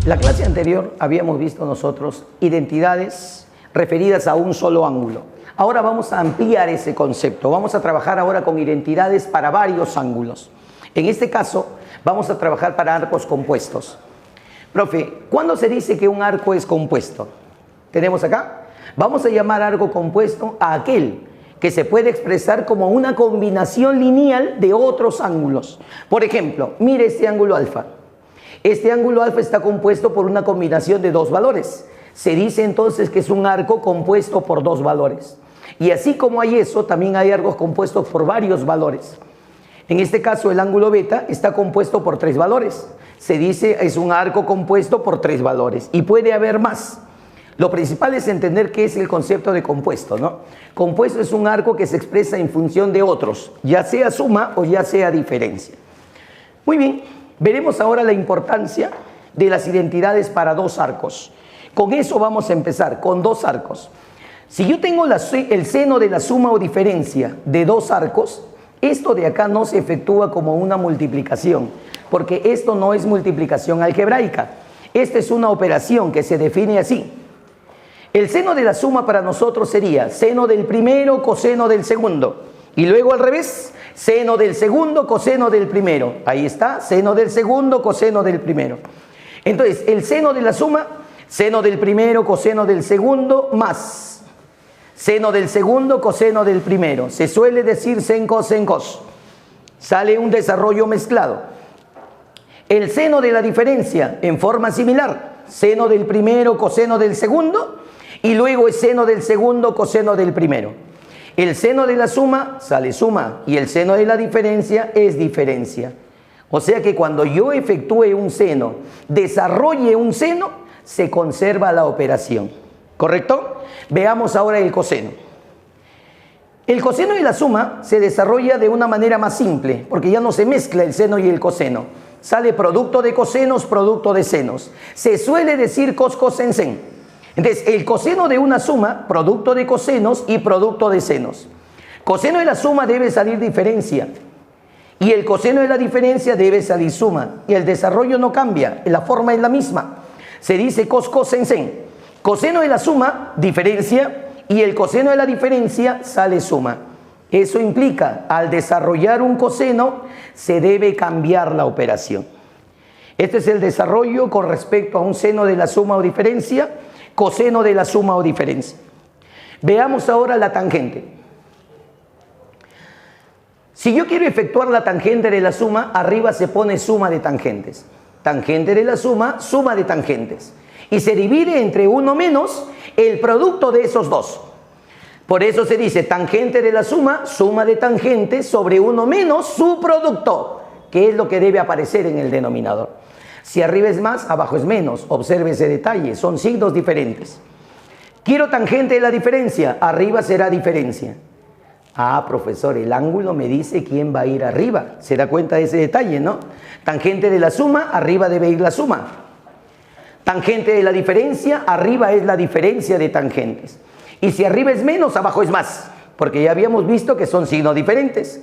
La clase anterior habíamos visto nosotros identidades referidas a un solo ángulo. Ahora vamos a ampliar ese concepto. Vamos a trabajar ahora con identidades para varios ángulos. En este caso, vamos a trabajar para arcos compuestos. Profe, ¿cuándo se dice que un arco es compuesto? Tenemos acá. Vamos a llamar arco compuesto a aquel que se puede expresar como una combinación lineal de otros ángulos. Por ejemplo, mire este ángulo alfa. Este ángulo alfa está compuesto por una combinación de dos valores. Se dice entonces que es un arco compuesto por dos valores. Y así como hay eso, también hay arcos compuestos por varios valores. En este caso, el ángulo beta está compuesto por tres valores. Se dice es un arco compuesto por tres valores. Y puede haber más. Lo principal es entender qué es el concepto de compuesto, ¿no? Compuesto es un arco que se expresa en función de otros, ya sea suma o ya sea diferencia. Muy bien, veremos ahora la importancia de las identidades para dos arcos. Con eso vamos a empezar, con dos arcos. Si yo tengo el seno de la suma o diferencia de dos arcos, esto de acá no se efectúa como una multiplicación, porque esto no es multiplicación algebraica. Esta es una operación que se define así. El seno de la suma para nosotros sería seno del primero, coseno del segundo. Y luego al revés, seno del segundo, coseno del primero. Ahí está, seno del segundo, coseno del primero. Entonces, el seno de la suma, seno del primero, coseno del segundo, más seno del segundo, coseno del primero. Se suele decir sen cos. Sale un desarrollo mezclado. El seno de la diferencia, en forma similar, seno del primero, coseno del segundo, y luego es seno del segundo, coseno del primero. El seno de la suma sale suma y el seno de la diferencia es diferencia. O sea que cuando yo efectúe un seno, desarrolle un seno, se conserva la operación. ¿Correcto? Veamos ahora el coseno. El coseno de la suma se desarrolla de una manera más simple, porque ya no se mezcla el seno y el coseno. Sale producto de cosenos, producto de senos. Se suele decir cos en sen. Entonces, el coseno de una suma, producto de cosenos y producto de senos. Coseno de la suma debe salir diferencia. Y el coseno de la diferencia debe salir suma. Y el desarrollo no cambia, la forma es la misma. Se dice cos en sen. Coseno de la suma, diferencia. Y el coseno de la diferencia sale suma. Eso implica, al desarrollar un coseno, se debe cambiar la operación. Este es el desarrollo con respecto a un seno de la suma o diferencia, coseno de la suma o diferencia. Veamos ahora la tangente. Si yo quiero efectuar la tangente de la suma, arriba se pone suma de tangentes. Tangente de la suma, suma de tangentes. Y se divide entre uno menos el producto de esos dos. Por eso se dice tangente de la suma, suma de tangentes sobre uno menos su producto, que es lo que debe aparecer en el denominador. Si arriba es más, abajo es menos. Observe ese detalle, son signos diferentes. Quiero tangente de la diferencia, arriba será diferencia. Ah, profesor, el ángulo me dice quién va a ir arriba. Se da cuenta de ese detalle, ¿no? Tangente de la suma, arriba debe ir la suma. Tangente de la diferencia, arriba es la diferencia de tangentes. Y si arriba es menos, abajo es más, porque ya habíamos visto que son signos diferentes.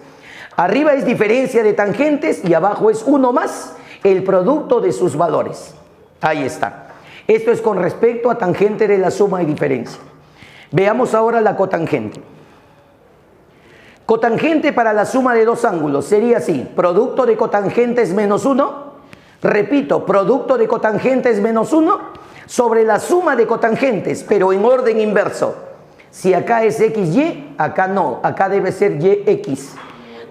Arriba es diferencia de tangentes y abajo es uno más el producto de sus valores. Ahí está. Esto es con respecto a tangente de la suma y diferencia. Veamos ahora la cotangente. Cotangente para la suma de dos ángulos sería así: producto de cotangentes menos 1. Repito, producto de cotangentes menos 1 sobre la suma de cotangentes, pero en orden inverso. Si acá es XY, acá no, acá debe ser YX.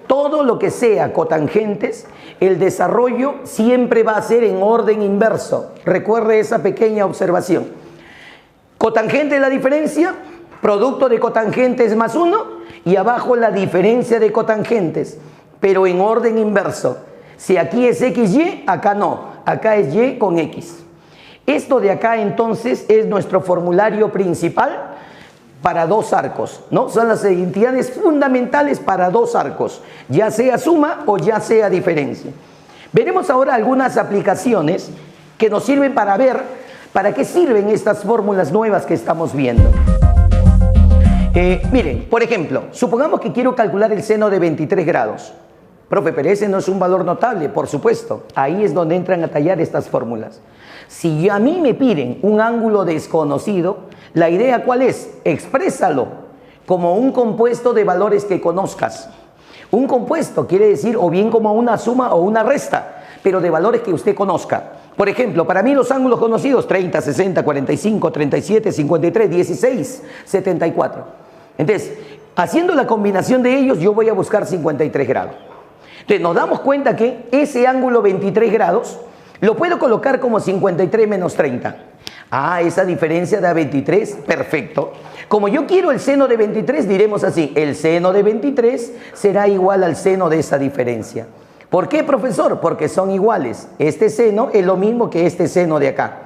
Todo lo que sea cotangentes, el desarrollo siempre va a ser en orden inverso. Recuerde esa pequeña observación. Cotangente de la diferencia, producto de cotangentes más 1, y abajo la diferencia de cotangentes, pero en orden inverso. Si aquí es XY, acá no, acá es Y con X. Esto de acá entonces es nuestro formulario principal para dos arcos, ¿no? Son las identidades fundamentales para dos arcos, ya sea suma o ya sea diferencia. Veremos ahora algunas aplicaciones que nos sirven para ver para qué sirven estas fórmulas nuevas que estamos viendo. Miren, por ejemplo, supongamos que quiero calcular el seno de 23 grados. Profe, pero ese no es un valor notable, por supuesto. Ahí es donde entran a tallar estas fórmulas. Si a mí me piden un ángulo desconocido, la idea ¿cuál es? Exprésalo como un compuesto de valores que conozcas. Un compuesto quiere decir o bien como una suma o una resta, pero de valores que usted conozca. Por ejemplo, para mí los ángulos conocidos, 30, 60, 45, 37, 53, 16, 74. Entonces, haciendo la combinación de ellos, yo voy a buscar 53 grados. Entonces, nos damos cuenta que ese ángulo 23 grados lo puedo colocar como 53 menos 30. Ah, esa diferencia da 23, perfecto. Como yo quiero el seno de 23, diremos así, el seno de 23 será igual al seno de esa diferencia. ¿Por qué, profesor? Porque son iguales. Este seno es lo mismo que este seno de acá.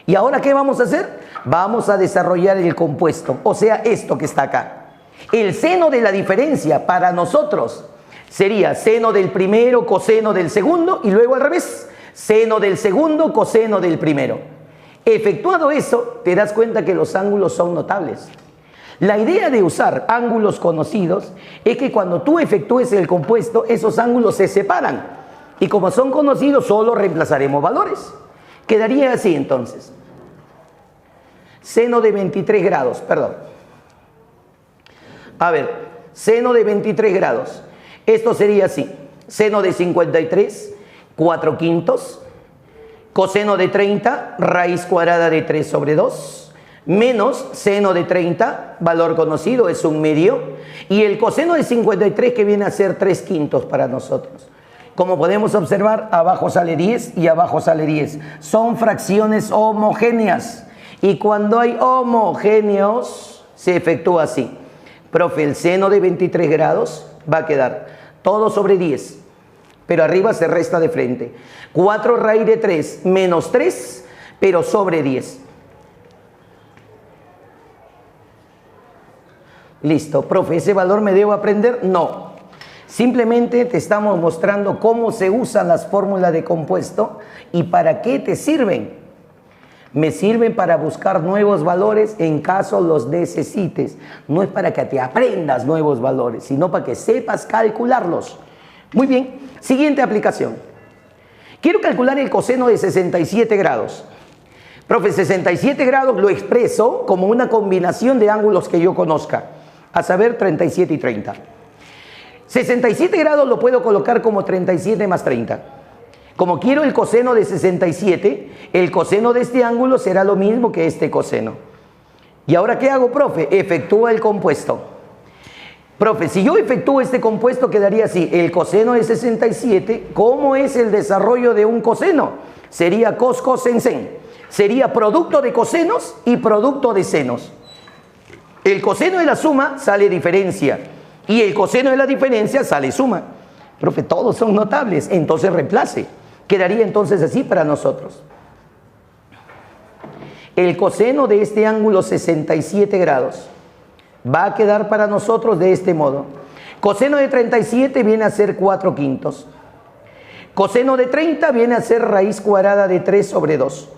¿Y ahora qué vamos a hacer? Vamos a desarrollar el compuesto, o sea, esto que está acá. El seno de la diferencia para nosotros sería seno del primero, coseno del segundo, y luego al revés, seno del segundo, coseno del primero. Efectuado eso, te das cuenta que los ángulos son notables. La idea de usar ángulos conocidos es que cuando tú efectúes el compuesto, esos ángulos se separan. Y como son conocidos, solo reemplazaremos valores. Quedaría así entonces. Seno de 23 grados, perdón. A ver, seno de 23 grados. Esto sería así. Seno de 53, 4/5. Coseno de 30, raíz cuadrada de 3 sobre 2, menos seno de 30, valor conocido, es 1/2, y el coseno de 53 que viene a ser 3/5 para nosotros. Como podemos observar, abajo sale 10 y abajo sale 10. Son fracciones homogéneas, y cuando hay homogéneos, se efectúa así. Profe, el seno de 23 grados va a quedar todo sobre 10. Pero arriba se resta de frente. 4 raíz de 3 menos 3, pero sobre 10. Listo, profe, ¿ese valor me debo aprender? No. Simplemente te estamos mostrando cómo se usan las fórmulas de compuesto y para qué te sirven. Me sirven para buscar nuevos valores en caso los necesites. No es para que te aprendas nuevos valores, sino para que sepas calcularlos. Muy bien, siguiente aplicación. Quiero calcular el coseno de 67 grados. Profe, 67 grados lo expreso como una combinación de ángulos que yo conozca, a saber 37 y 30. 67 grados lo puedo colocar como 37 más 30. Como quiero el coseno de 67, el coseno de este ángulo será lo mismo que este coseno. ¿Y ahora qué hago, profe? Efectúa el compuesto. Profe, si yo efectúo este compuesto quedaría así, el coseno de 67, ¿cómo es el desarrollo de un coseno? Sería cos, cosen, sen. Sería producto de cosenos y producto de senos. El coseno de la suma sale diferencia y el coseno de la diferencia sale suma. Profe, todos son notables, entonces reemplace. Quedaría entonces así para nosotros. El coseno de este ángulo 67 grados va a quedar para nosotros de este modo. Coseno de 37 viene a ser 4/5. Coseno de 30 viene a ser raíz cuadrada de 3 sobre 2.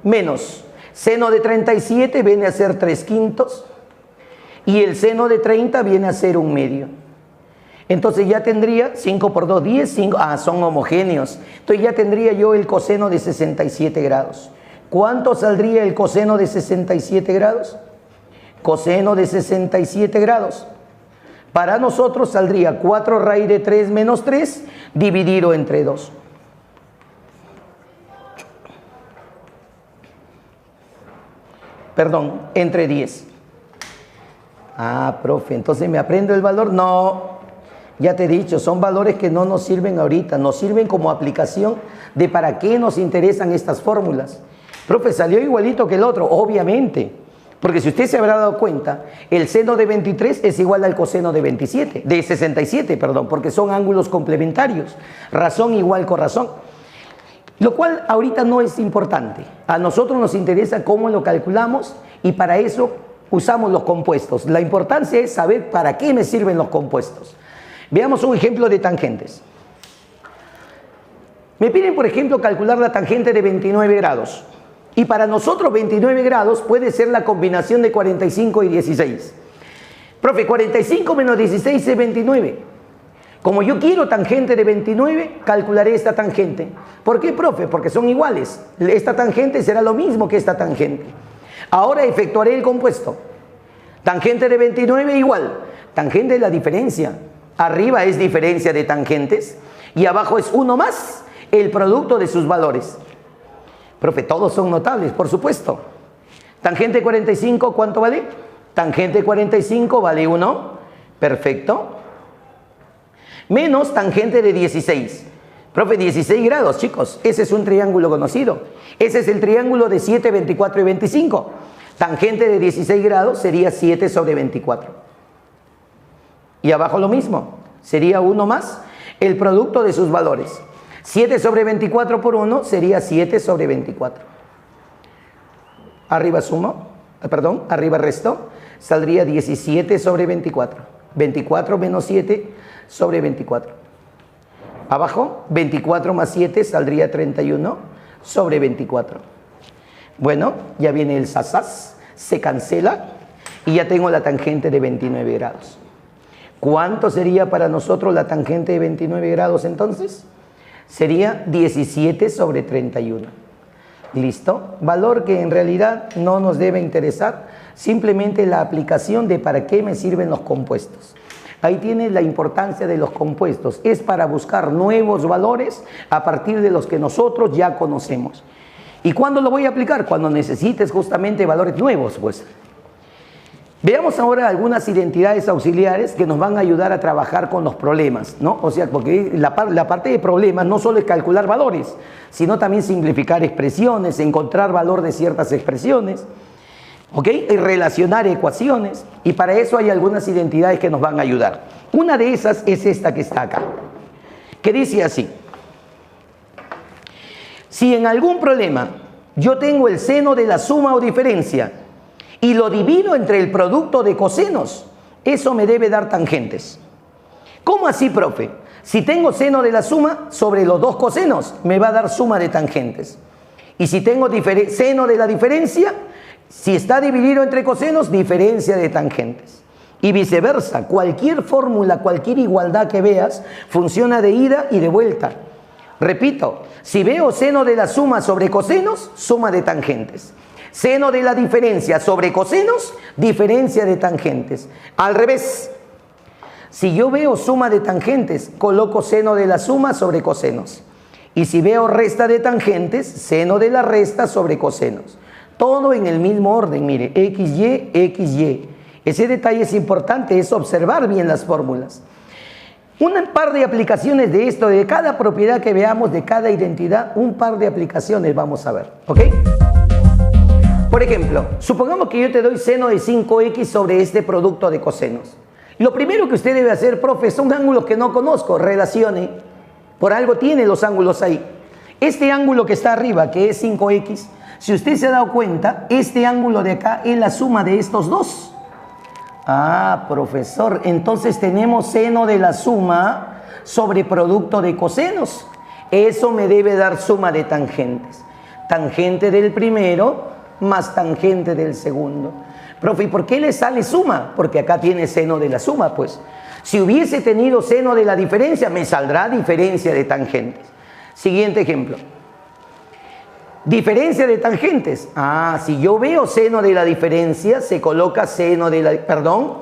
Menos seno de 37 viene a ser 3/5. Y el seno de 30 viene a ser 1/2. Entonces ya tendría 5 por 2, 10, 5. Ah, son homogéneos. Entonces ya tendría yo el coseno de 67 grados. ¿Cuánto saldría el coseno de 67 grados? Coseno de 67 grados. Para nosotros saldría 4 raíz de 3 menos 3 dividido entre 2. Perdón, entre 10. Ah, profe, entonces ¿me aprendo el valor? No, ya te he dicho, son valores que no nos sirven ahorita, nos sirven como aplicación de para qué nos interesan estas fórmulas. Profe, salió igualito que el otro, obviamente. Porque si usted se habrá dado cuenta, el seno de 23 es igual al coseno de 67, perdón, porque son ángulos complementarios, razón igual con razón. Lo cual ahorita no es importante. A nosotros nos interesa cómo lo calculamos y para eso usamos los compuestos. La importancia es saber para qué me sirven los compuestos. Veamos un ejemplo de tangentes. Me piden, por ejemplo, calcular la tangente de 29 grados. Y para nosotros 29 grados puede ser la combinación de 45 y 16. Profe, 45 menos 16 es 29. Como yo quiero tangente de 29, calcularé esta tangente. ¿Por qué, profe? Porque son iguales. Esta tangente será lo mismo que esta tangente. Ahora efectuaré el compuesto. Tangente de 29 igual. Tangente es la diferencia. Arriba es diferencia de tangentes y abajo es 1 más el producto de sus valores. Profe, todos son notables, por supuesto. Tangente 45, ¿cuánto vale? Tangente 45 vale 1. Perfecto. Menos tangente de 16. Profe, 16 grados, chicos. Ese es un triángulo conocido. Ese es el triángulo de 7, 24 y 25. Tangente de 16 grados sería 7 sobre 24. Y abajo lo mismo. Sería 1 más el producto de sus valores. 7 sobre 24 por 1 sería 7 sobre 24. Arriba sumo, arriba resto, saldría 17 sobre 24. 24 menos 7 sobre 24. Abajo, 24 más 7 saldría 31 sobre 24. Bueno, ya viene el sasas, se cancela y ya tengo la tangente de 29 grados. ¿Cuánto sería para nosotros la tangente de 29 grados entonces? Sería 17 sobre 31. ¿Listo? Valor que en realidad no nos debe interesar, simplemente la aplicación de para qué me sirven los compuestos. Ahí tienes la importancia de los compuestos. Es para buscar nuevos valores a partir de los que nosotros ya conocemos. ¿Y cuándo lo voy a aplicar? Cuando necesites justamente valores nuevos, pues. Veamos ahora algunas identidades auxiliares que nos van a ayudar a trabajar con los problemas, ¿no? O sea, porque la parte de problemas no solo es calcular valores, sino también simplificar expresiones, encontrar valor de ciertas expresiones, ¿ok? Y relacionar ecuaciones. Y para eso hay algunas identidades que nos van a ayudar. Una de esas es esta que está acá, que dice así. Si en algún problema yo tengo el seno de la suma o diferencia y lo divido entre el producto de cosenos, eso me debe dar tangentes. ¿Cómo así, profe? Si tengo seno de la suma sobre los dos cosenos, me va a dar suma de tangentes. Y si tengo seno de la diferencia, si está dividido entre cosenos, diferencia de tangentes. Y viceversa, cualquier fórmula, cualquier igualdad que veas, funciona de ida y de vuelta. Repito, si veo seno de la suma sobre cosenos, suma de tangentes. Seno de la diferencia sobre cosenos, diferencia de tangentes. Al revés, si yo veo suma de tangentes, coloco seno de la suma sobre cosenos. Y si veo resta de tangentes, seno de la resta sobre cosenos. Todo en el mismo orden, mire, XY, XY. Ese detalle es importante, es observar bien las fórmulas. Un par de aplicaciones de esto, de cada propiedad que veamos, de cada identidad, un par de aplicaciones vamos a ver, ¿ok? Por ejemplo, supongamos que yo te doy seno de 5x sobre este producto de cosenos. Lo primero que usted debe hacer, profe, son ángulos que no conozco, relacione. Por algo tiene los ángulos ahí. Este ángulo que está arriba, que es 5x, si usted se ha dado cuenta, este ángulo de acá es la suma de estos dos. Ah, profesor, entonces tenemos seno de la suma sobre producto de cosenos. Eso me debe dar suma de tangentes. Tangente del primero más tangente del segundo. Profe, ¿y por qué le sale suma? Porque acá tiene seno de la suma, pues. Si hubiese tenido seno de la diferencia, me saldrá diferencia de tangentes. Siguiente ejemplo. Diferencia de tangentes. Ah, si yo veo seno de la diferencia, se coloca seno de la...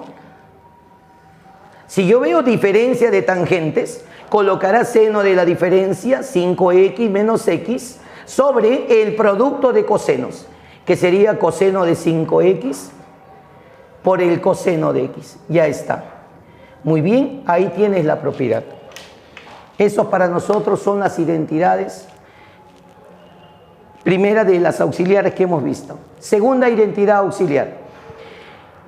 Si yo veo diferencia de tangentes, colocará seno de la diferencia, 5x menos x, sobre el producto de cosenos, que sería coseno de 5x por el coseno de x. Ya está. Muy bien, ahí tienes la propiedad. Eso para nosotros son las identidades. Primera de las auxiliares que hemos visto. Segunda identidad auxiliar.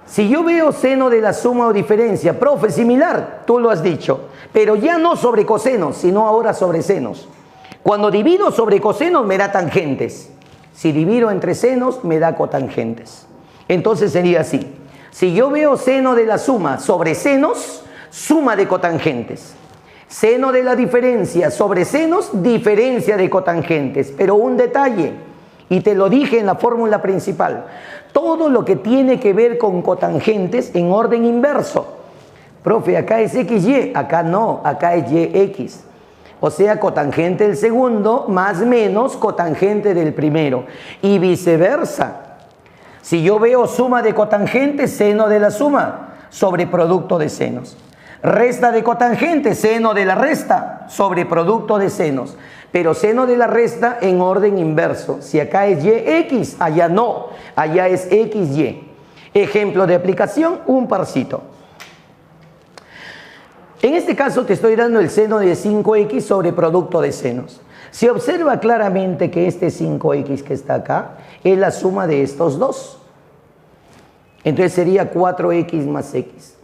Si yo veo seno de la suma o diferencia, profe, similar, tú lo has dicho, pero ya no sobre cosenos, sino ahora sobre senos. Cuando divido sobre cosenos me da tangentes. Si divido entre senos me da cotangentes. Entonces sería así. Si yo veo seno de la suma sobre senos, suma de cotangentes. Seno de la diferencia sobre senos, diferencia de cotangentes. Pero un detalle, y te lo dije en la fórmula principal, todo lo que tiene que ver con cotangentes en orden inverso. Profe, acá es XY, acá no, acá es YX. O sea, cotangente del segundo más menos cotangente del primero. Y viceversa. Si yo veo suma de cotangente, seno de la suma, sobre producto de senos. Resta de cotangente, seno de la resta, sobre producto de senos. Pero seno de la resta en orden inverso. Si acá es YX, allá no, allá es XY. Ejemplo de aplicación, un parcito. En este caso te estoy dando el seno de 5X sobre producto de senos. Se observa claramente que este 5X que está acá es la suma de estos dos. Entonces sería 4X más X.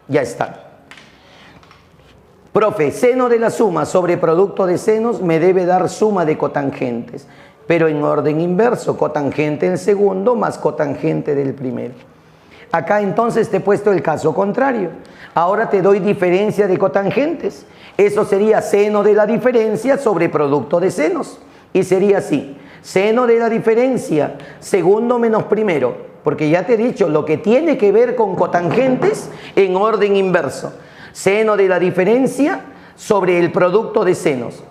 Ya está. Profe, seno de la suma sobre producto de senos me debe dar suma de cotangentes, pero en orden inverso, cotangente del segundo más cotangente del primero. Acá entonces te he puesto el caso contrario. Ahora te doy diferencia de cotangentes. Eso sería seno de la diferencia sobre producto de senos. Y sería así. Seno de la diferencia, segundo menos primero. Porque ya te he dicho, lo que tiene que ver con cotangentes en orden inverso. Seno de la diferencia sobre el producto de senos.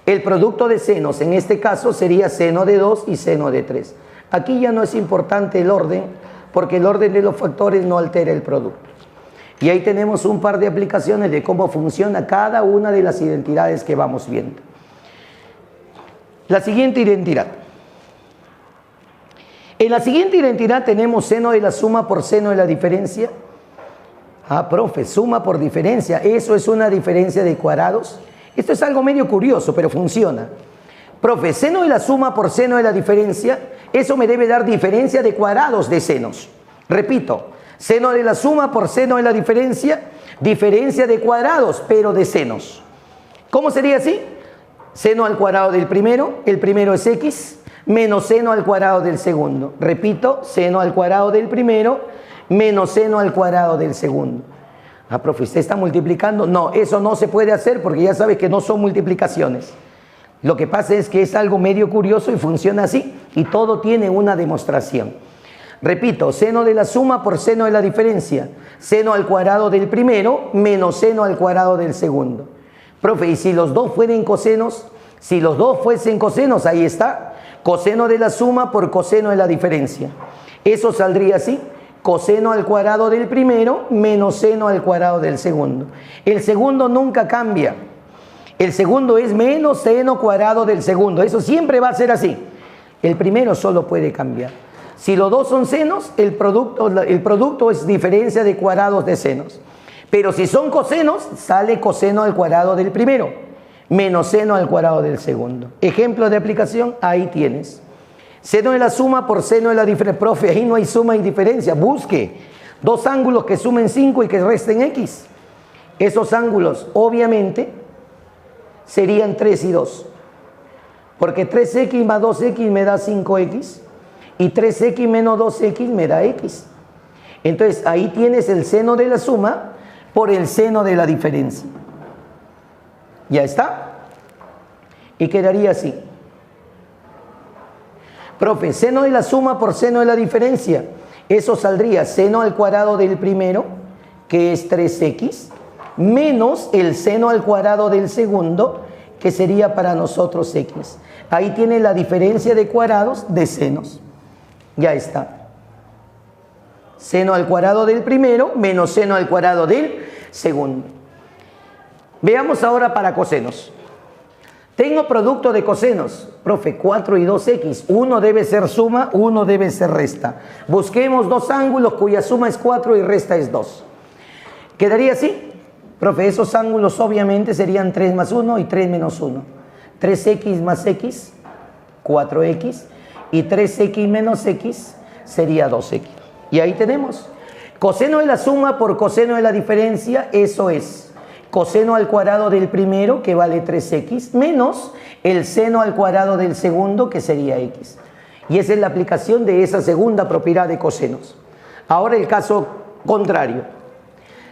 El producto de senos en este caso sería seno de 2 y seno de 3. Aquí ya no es importante el orden, porque el orden de los factores no altera el producto. Y ahí tenemos un par de aplicaciones de cómo funciona cada una de las identidades que vamos viendo. La siguiente identidad. En la siguiente identidad tenemos seno de la suma por seno de la diferencia. Ah, profe, suma por diferencia. ¿Eso es una diferencia de cuadrados? Esto es algo medio curioso, pero funciona. Profe, seno de la suma por seno de la diferencia, eso me debe dar diferencia de cuadrados de senos. Repito, seno de la suma por seno de la diferencia, diferencia de cuadrados, pero de senos. ¿Cómo sería así? Seno al cuadrado del primero, el primero es X, menos seno al cuadrado del segundo. Repito, seno al cuadrado del primero, menos seno al cuadrado del segundo. Ah, profe, ¿usted está multiplicando? No, eso no se puede hacer porque ya sabes que no son multiplicaciones. Lo que pasa es que es algo medio curioso y funciona así, y todo tiene una demostración. Repito, seno de la suma por seno de la diferencia, seno al cuadrado del primero menos seno al cuadrado del segundo. Profe, ¿y si los dos fueran cosenos? Si los dos fuesen cosenos, ahí está, coseno de la suma por coseno de la diferencia. Eso saldría así, coseno al cuadrado del primero menos seno al cuadrado del segundo. El segundo nunca cambia. El segundo es menos seno cuadrado del segundo. Eso siempre va a ser así. El primero solo puede cambiar. Si los dos son senos, el producto es diferencia de cuadrados de senos. Pero si son cosenos, sale coseno al cuadrado del primero, menos seno al cuadrado del segundo. Ejemplo de aplicación, ahí tienes. Seno de la suma por seno de la diferencia. Profe, ahí no hay suma y diferencia. Busque dos ángulos que sumen 5 y que resten X. Esos ángulos, obviamente, serían 3 y 2. Porque 3X más 2X me da 5X. Y 3X menos 2X me da X. Entonces, ahí tienes el seno de la suma por el seno de la diferencia. ¿Ya está? Y quedaría así. Profe, seno de la suma por seno de la diferencia. Eso saldría seno al cuadrado del primero, que es 3X, menos el seno al cuadrado del segundo, que sería para nosotros X. Ahí tiene la diferencia de cuadrados de senos. Ya está. Seno al cuadrado del primero menos seno al cuadrado del segundo. Veamos ahora para cosenos. Tengo producto de cosenos. Profe, 4 y 2X. Uno debe ser suma, uno debe ser resta. Busquemos dos ángulos cuya suma es 4 y resta es 2. ¿Quedaría así? Profe, esos ángulos obviamente serían 3 más 1 y 3 menos 1. 3X más X, 4X. Y 3X menos X sería 2X. Y ahí tenemos. Coseno de la suma por coseno de la diferencia, eso es coseno al cuadrado del primero, que vale 3X, menos el seno al cuadrado del segundo, que sería X. Y esa es la aplicación de esa segunda propiedad de cosenos. Ahora el caso contrario.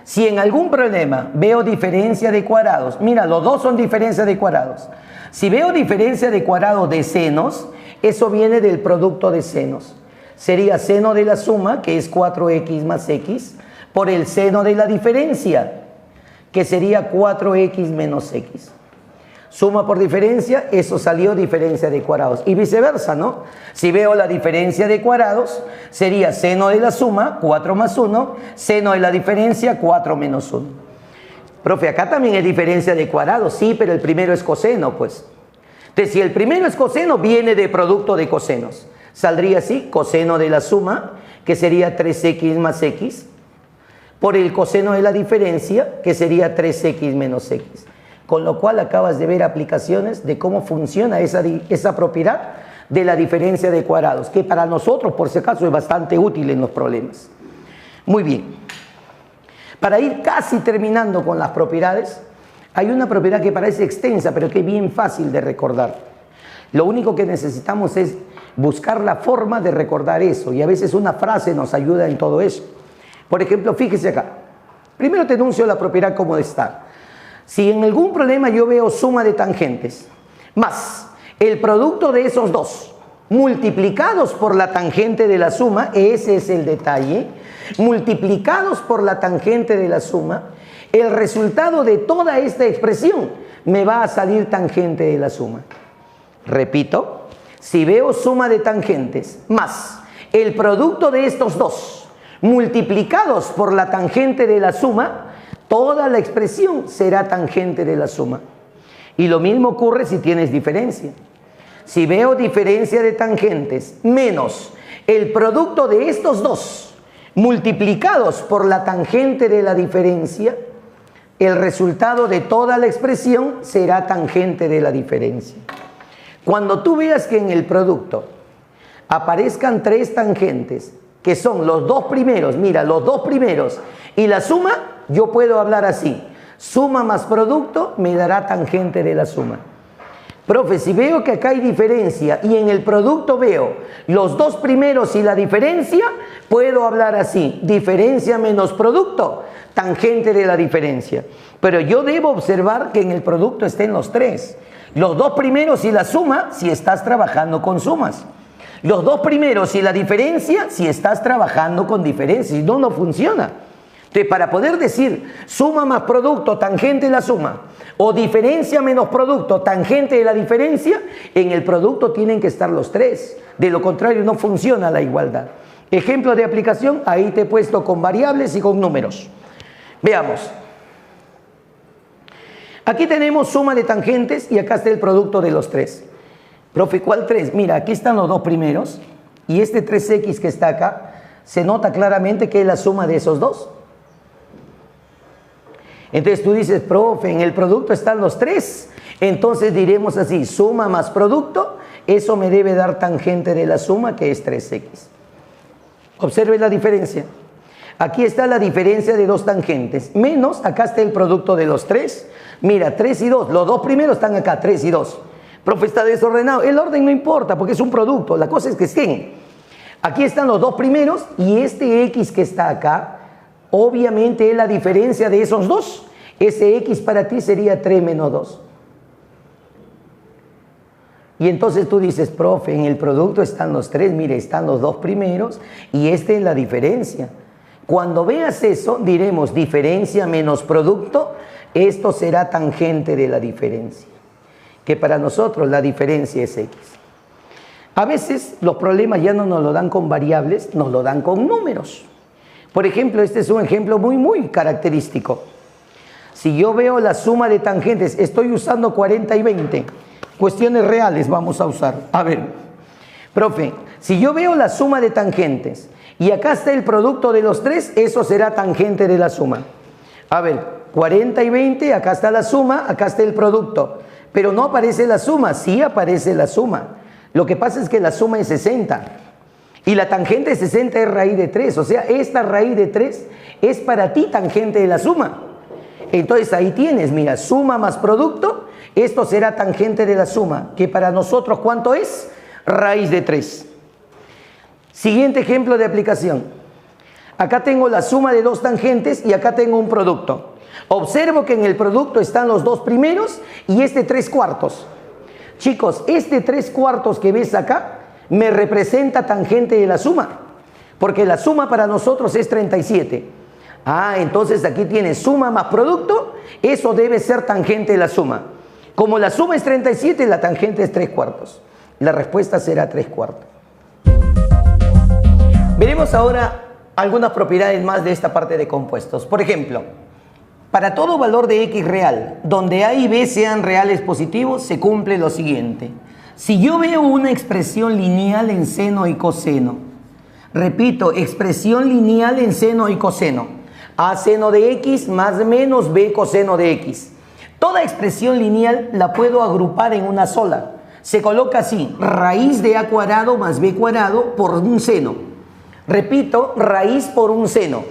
Si en algún problema veo diferencia de cuadrados, mira, los dos son diferencia de cuadrados. Si veo diferencia de cuadrados de senos, eso viene del producto de senos. sería seno de la suma, que es 4x más x, por el seno de la diferencia, que sería 4x menos x. Suma por diferencia, eso salió diferencia de cuadrados. Y viceversa, ¿no? Si veo la diferencia de cuadrados, sería seno de la suma, 4 más 1, seno de la diferencia, 4 menos 1. Profe, acá también es diferencia de cuadrados, sí, pero el primero es coseno, pues. Entonces, si el primero es coseno, viene de producto de cosenos. Saldría así, coseno de la suma, que sería 3x más x, por el coseno de la diferencia, que sería 3x menos x. Con lo cual acabas de ver aplicaciones de cómo funciona esa propiedad de la diferencia de cuadrados, que para nosotros, por si acaso, es bastante útil en los problemas. Muy bien. Para ir casi terminando con las propiedades, hay una propiedad que parece extensa, pero que es bien fácil de recordar. Lo único que necesitamos es buscar la forma de recordar eso, y a veces una frase nos ayuda en todo eso. Por ejemplo, fíjese acá. Primero te enuncio la propiedad como está. Si en algún problema yo veo suma de tangentes más el producto de esos dos multiplicados por la tangente de la suma, ese es el detalle, multiplicados por la tangente de la suma, el resultado de toda esta expresión me va a salir tangente de la suma. Repito, si veo suma de tangentes más el producto de estos dos multiplicados por la tangente de la suma, toda la expresión será tangente de la suma. Y lo mismo ocurre si tienes diferencia. Si veo diferencia de tangentes menos el producto de estos dos multiplicados por la tangente de la diferencia, el resultado de toda la expresión será tangente de la diferencia. Cuando tú veas que en el producto aparezcan tres tangentes, que son los dos primeros, mira, los dos primeros y la suma, yo puedo hablar así: suma más producto me dará tangente de la suma. Profe, si veo que acá hay diferencia y en el producto veo los dos primeros y la diferencia, puedo hablar así: diferencia menos producto, tangente de la diferencia. Pero yo debo observar que en el producto estén los tres. Los dos primeros y la suma, si estás trabajando con sumas. Los dos primeros y la diferencia, si estás trabajando con diferencias. Si no, no funciona. Entonces, para poder decir suma más producto, tangente de la suma, o diferencia menos producto, tangente de la diferencia, en el producto tienen que estar los tres. De lo contrario, no funciona la igualdad. Ejemplo de aplicación, ahí te he puesto con variables y con números. Veamos. Aquí tenemos suma de tangentes y acá está el producto de los tres. Profe, ¿cuál tres? Mira, aquí están los dos primeros y este 3x que está acá, se nota claramente que es la suma de esos dos. Entonces tú dices, profe, en el producto están los tres. Entonces diremos así: suma más producto, eso me debe dar tangente de la suma, que es 3x. Observe la diferencia. Aquí está la diferencia de dos tangentes, menos acá está el producto de los tres. Mira, 3 y 2, los dos primeros están acá, 3 y 2. Profe, está desordenado. El orden no importa porque es un producto, la cosa es que estén. Aquí están los dos primeros y este x que está acá, obviamente es la diferencia de esos dos. Ese x para ti sería 3 menos 2. Y entonces tú dices, profe, en el producto están los tres, mire, están los dos primeros y este es la diferencia. Cuando veas eso, diremos diferencia menos producto, esto será tangente de la diferencia. Que para nosotros la diferencia es x. A veces los problemas ya no nos lo dan con variables, nos lo dan con números. Por ejemplo, este es un ejemplo muy característico. Si yo veo la suma de tangentes, estoy usando 40 y 20. Cuestiones reales vamos a usar. A ver, profe, si yo veo la suma de tangentes y acá está el producto de los tres, eso será tangente de la suma. A ver, 40 y 20, acá está la suma, acá está el producto. Pero no aparece la suma, sí aparece la suma. Lo que pasa es que la suma es 60. Y la tangente de 60 es raíz de 3. O sea, esta raíz de 3 es para ti tangente de la suma. Entonces ahí tienes, mira, suma más producto, esto será tangente de la suma. Que para nosotros, ¿cuánto es? Raíz de 3. Siguiente ejemplo de aplicación. Acá tengo la suma de dos tangentes y acá tengo un producto. Observo que en el producto están los dos primeros y este 3 cuartos. Chicos, este 3 cuartos que ves acá me representa tangente de la suma, porque la suma para nosotros es 37. Entonces aquí tienes suma más producto, eso debe ser tangente de la suma. Como la suma es 37, la tangente es 3/4. La respuesta será 3/4. Veremos ahora algunas propiedades más de esta parte de compuestos. Por ejemplo, para todo valor de x real, donde a y b sean reales positivos, se cumple lo siguiente. Si yo veo una expresión lineal en seno y coseno, repito, expresión lineal en seno y coseno, a seno de x más menos b coseno de x. Toda expresión lineal la puedo agrupar en una sola. Se coloca así, raíz de a cuadrado más b cuadrado por un seno. Repito, raíz por un seno.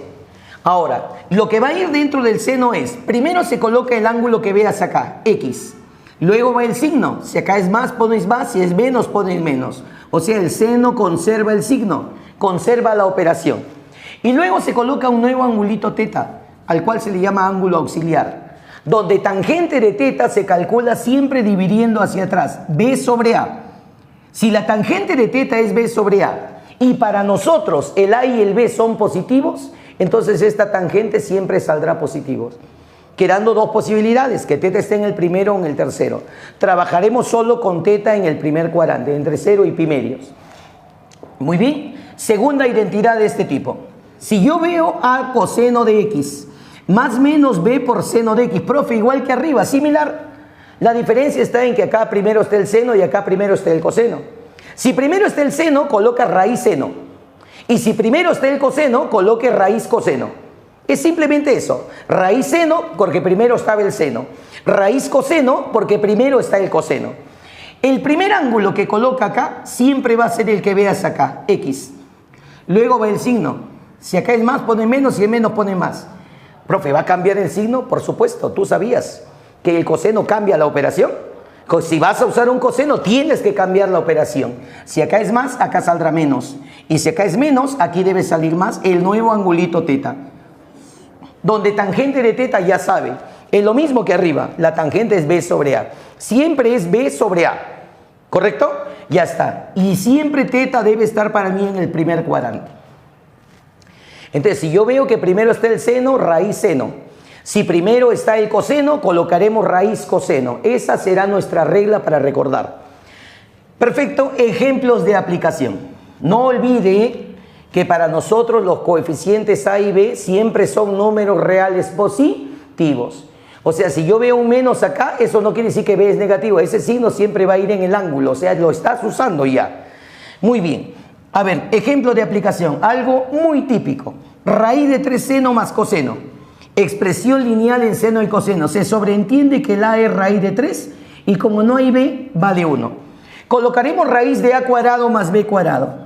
Ahora, lo que va a ir dentro del seno es, primero se coloca el ángulo que veas acá, x. Luego va el signo, si acá es más pones más, si es menos pones menos. O sea, el seno conserva el signo, conserva la operación. Y luego se coloca un nuevo angulito teta, al cual se le llama ángulo auxiliar, donde tangente de teta se calcula siempre dividiendo hacia atrás, b sobre a. Si la tangente de teta es b sobre a, y para nosotros el a y el b son positivos, entonces esta tangente siempre saldrá positivos. Quedando dos posibilidades, que teta esté en el primero o en el tercero. Trabajaremos solo con teta en el primer cuadrante, entre 0 y pi medios. Muy bien. Segunda identidad de este tipo. Si yo veo a coseno de x más menos b por seno de x, profe, igual que arriba, similar. La diferencia está en que acá primero está el seno y acá primero está el coseno. Si primero está el seno, coloca raíz seno. Y si primero está el coseno, coloque raíz coseno. Es simplemente eso. Raíz seno porque primero estaba el seno. Raíz coseno porque primero está el coseno. El primer ángulo que coloca acá siempre va a ser el que veas acá, x. Luego va el signo. Si acá es más, pone menos, si es menos, pone más. Profe, ¿va a cambiar el signo? Por supuesto, tú sabías que el coseno cambia la operación. Si vas a usar un coseno, tienes que cambiar la operación. Si acá es más, acá saldrá menos. Y si acá es menos, aquí debe salir más el nuevo angulito teta. Donde tangente de teta ya sabe, es lo mismo que arriba, la tangente es b sobre a. Siempre es b sobre a, ¿correcto? Ya está. Y siempre teta debe estar para mí en el primer cuadrante. Entonces, si yo veo que primero está el seno, raíz seno. Si primero está el coseno, colocaremos raíz coseno. Esa será nuestra regla para recordar. Perfecto, ejemplos de aplicación. No olvide que para nosotros los coeficientes a y b siempre son números reales positivos. O sea, si yo veo un menos acá, eso no quiere decir que b es negativo. Ese signo siempre va a ir en el ángulo, o sea, lo estás usando ya. Muy bien. A ver, ejemplo de aplicación. Algo muy típico. Raíz de 3 seno más coseno. Expresión lineal en seno y coseno. Se sobreentiende que el a es raíz de 3 y como no hay b, vale 1. Colocaremos raíz de a cuadrado más b cuadrado.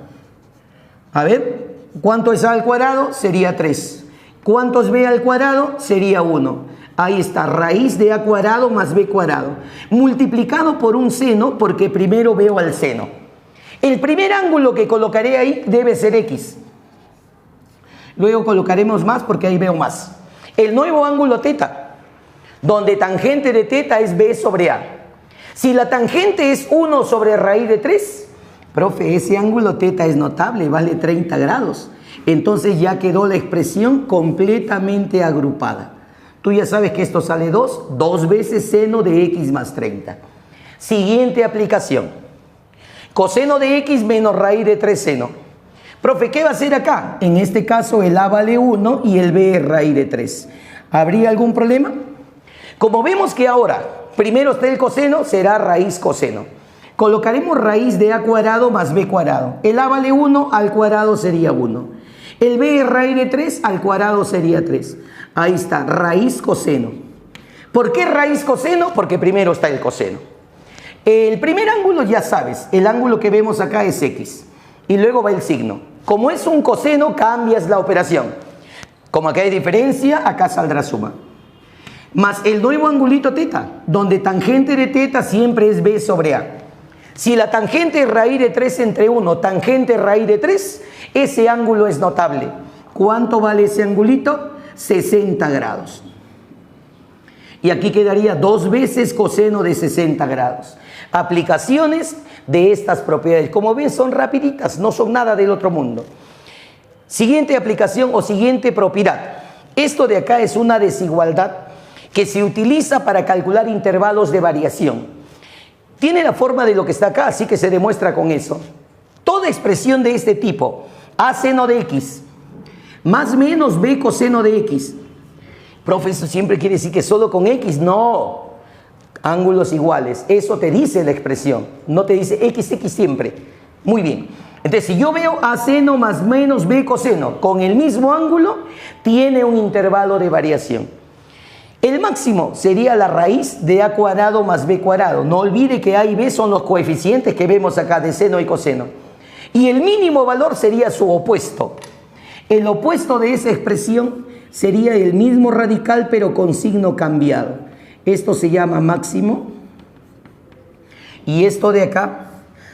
A ver, ¿cuánto es a al cuadrado? Sería 3. ¿Cuánto es b al cuadrado? Sería 1. Ahí está, raíz de a cuadrado más b cuadrado. Multiplicado por un seno porque primero veo al seno. El primer ángulo que colocaré ahí debe ser x. Luego colocaremos más porque ahí veo más. El nuevo ángulo teta, donde tangente de teta es b sobre a. Si la tangente es 1 sobre raíz de 3, profe, ese ángulo teta es notable, vale 30 grados. Entonces ya quedó la expresión completamente agrupada. Tú ya sabes que esto sale 2 veces seno de x más 30. Siguiente aplicación. Coseno de x menos raíz de 3 seno. Profe, ¿qué va a hacer acá? En este caso el a vale 1 y el b es raíz de 3. ¿Habría algún problema? Como vemos que ahora primero está el coseno, será raíz coseno. Colocaremos raíz de a cuadrado más b cuadrado. El a vale 1, al cuadrado sería 1. El b es raíz de 3, al cuadrado sería 3. Ahí está, raíz coseno. ¿Por qué raíz coseno? Porque primero está el coseno. El primer ángulo ya sabes, el ángulo que vemos acá es x. Y luego va el signo. Como es un coseno, cambias la operación. Como acá hay diferencia, acá saldrá suma. Más el nuevo angulito teta, donde tangente de teta siempre es b sobre a. Si la tangente es raíz de 3 entre 1, tangente raíz de 3, ese ángulo es notable. ¿Cuánto vale ese angulito? 60 grados. Y aquí quedaría 2 veces coseno de 60 grados. Aplicaciones de estas propiedades. Como ven, son rapiditas, no son nada del otro mundo. Siguiente aplicación o siguiente propiedad. Esto de acá es una desigualdad que se utiliza para calcular intervalos de variación. Tiene la forma de lo que está acá, así que se demuestra con eso. Toda expresión de este tipo, a seno de x, más menos b coseno de x. Profe, ¿eso siempre quiere decir que solo con x? No, ángulos iguales. Eso te dice la expresión, no te dice x siempre. Muy bien. Entonces, si yo veo a seno más menos b coseno con el mismo ángulo, tiene un intervalo de variación. El máximo sería la raíz de a cuadrado más b cuadrado. No olvide que a y b son los coeficientes que vemos acá de seno y coseno. Y el mínimo valor sería su opuesto. El opuesto de esa expresión sería el mismo radical pero con signo cambiado. Esto se llama máximo y esto de acá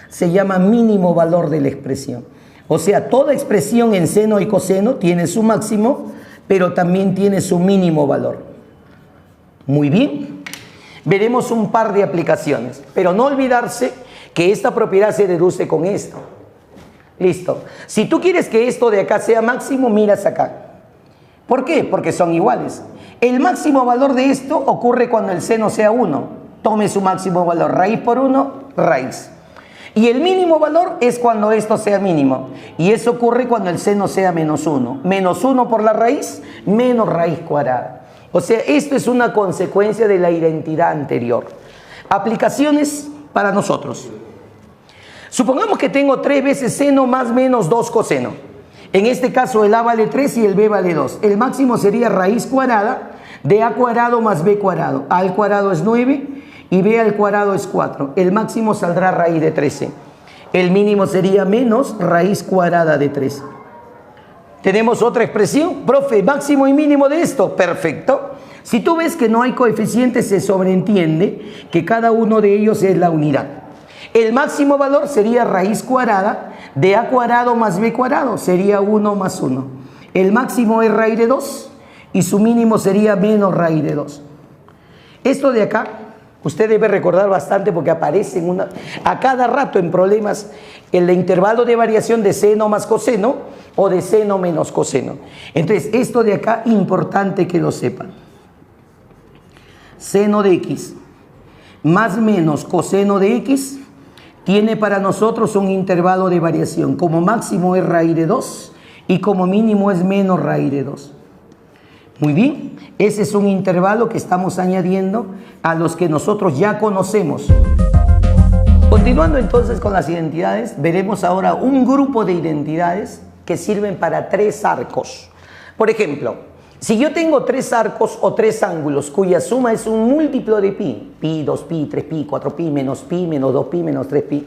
se llama mínimo valor de la expresión. O sea, toda expresión en seno y coseno tiene su máximo, pero también tiene su mínimo valor. Muy bien. Veremos un par de aplicaciones, pero no olvidarse que esta propiedad se deduce con esto. Listo. Si tú quieres que esto de acá sea máximo, miras acá. ¿Por qué? Porque son iguales. El máximo valor de esto ocurre cuando el seno sea 1. Tome su máximo valor, raíz por 1, raíz. Y el mínimo valor es cuando esto sea mínimo. Y eso ocurre cuando el seno sea menos 1. Menos 1 por la raíz, menos raíz cuadrada. O sea, esto es una consecuencia de la identidad anterior. Aplicaciones para nosotros. Supongamos que tengo 3 veces seno más menos 2 coseno. En este caso el a vale 3 y el b vale 2. El máximo sería raíz cuadrada de a cuadrado más b cuadrado. A al cuadrado es 9 y b al cuadrado es 4. El máximo saldrá raíz de 13. El mínimo sería menos raíz cuadrada de 13. ¿Tenemos otra expresión? Profe, máximo y mínimo de esto. Perfecto. Si tú ves que no hay coeficientes, se sobreentiende que cada uno de ellos es la unidad. El máximo valor sería raíz cuadrada de a cuadrado más b cuadrado. Sería 1 más 1. El máximo es raíz de 2 y su mínimo sería menos raíz de 2. Esto de acá, usted debe recordar bastante porque aparece a cada rato en problemas el intervalo de variación de seno más coseno o de seno menos coseno. Entonces, esto de acá, importante que lo sepan. Seno de x más menos coseno de x tiene para nosotros un intervalo de variación. Como máximo es raíz de 2 y como mínimo es menos raíz de 2. Muy bien, ese es un intervalo que estamos añadiendo a los que nosotros ya conocemos. Continuando entonces con las identidades, veremos ahora un grupo de identidades que sirven para 3 arcos. Por ejemplo, si yo tengo 3 arcos o 3 ángulos cuya suma es un múltiplo de pi, pi, 2pi, 3pi, 4pi, menos 2pi, menos 3pi,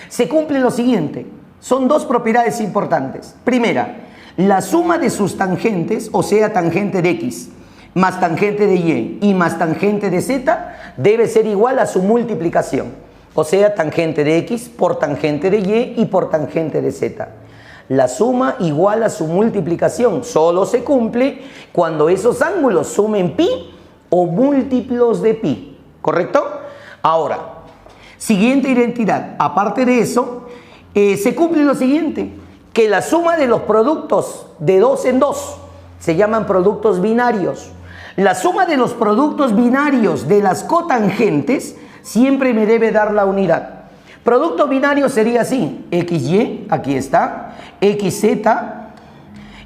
se cumple lo siguiente. Son 2 propiedades importantes. Primera, la suma de sus tangentes, o sea, tangente de x, más tangente de y más tangente de z, debe ser igual a su multiplicación. O sea, tangente de x por tangente de y por tangente de z. La suma igual a su multiplicación solo se cumple cuando esos ángulos sumen pi o múltiplos de pi. ¿Correcto? Ahora, siguiente identidad. Aparte de eso, se cumple lo siguiente, que la suma de los productos de 2 en 2 se llaman productos binarios. La suma de los productos binarios de las cotangentes siempre me debe dar la unidad. Producto binario sería así, XY, aquí está, XZ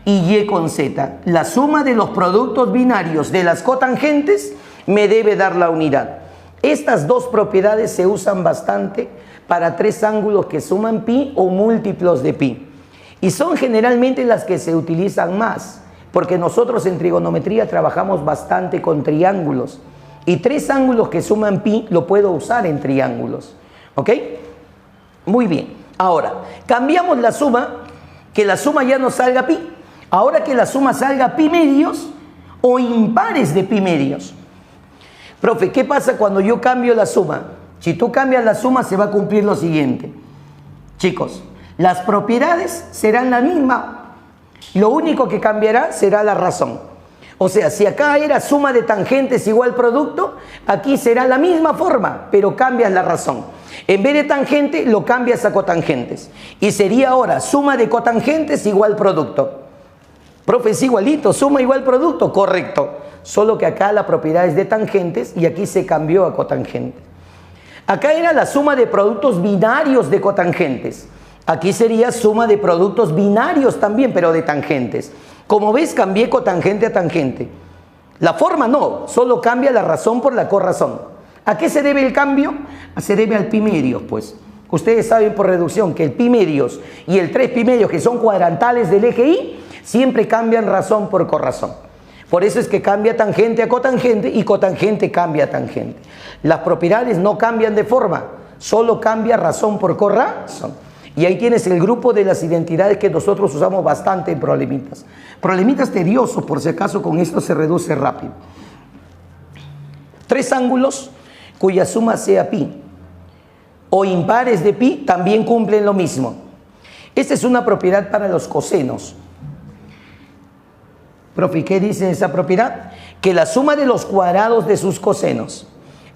y Y con Z. La suma de los productos binarios de las cotangentes me debe dar la unidad. Estas 2 propiedades se usan bastante para 3 ángulos que suman pi o múltiplos de pi. Y son generalmente las que se utilizan más, porque nosotros en trigonometría trabajamos bastante con triángulos. Y 3 ángulos que suman pi lo puedo usar en triángulos. ¿Ok? Muy bien. Ahora, cambiamos la suma, que la suma ya no salga pi. Ahora que la suma salga pi medios o impares de pi medios. Profe, ¿qué pasa cuando yo cambio la suma? Si tú cambias la suma se va a cumplir lo siguiente. Chicos, las propiedades serán la misma. Lo único que cambiará será la razón. O sea, si acá era suma de tangentes igual producto, aquí será la misma forma, pero cambias la razón. En vez de tangente, lo cambias a cotangentes. Y sería ahora suma de cotangentes igual producto. Profe, es igualito, suma igual producto, correcto. Solo que acá la propiedad es de tangentes y aquí se cambió a cotangente. Acá era la suma de productos binarios de cotangentes. Aquí sería suma de productos binarios también, pero de tangentes. Como ves, cambié cotangente a tangente. La forma no, solo cambia la razón por la corrazón. ¿A qué se debe el cambio? Se debe al pi medios, pues. Ustedes saben por reducción que el pi medios y el 3 pi medios, que son cuadrantales del eje Y, siempre cambian razón por corrazón. Por eso es que cambia tangente a cotangente y cotangente cambia a tangente. Las propiedades no cambian de forma, solo cambia razón por corrazón. Y ahí tienes el grupo de las identidades que nosotros usamos bastante en problemitas. Problemitas tediosos, por si acaso con esto se reduce rápido. Tres ángulos cuya suma sea pi o impares de pi también cumplen lo mismo. Esta es una propiedad para los cosenos. Profe, ¿qué dice esa propiedad? Que la suma de los cuadrados de sus cosenos,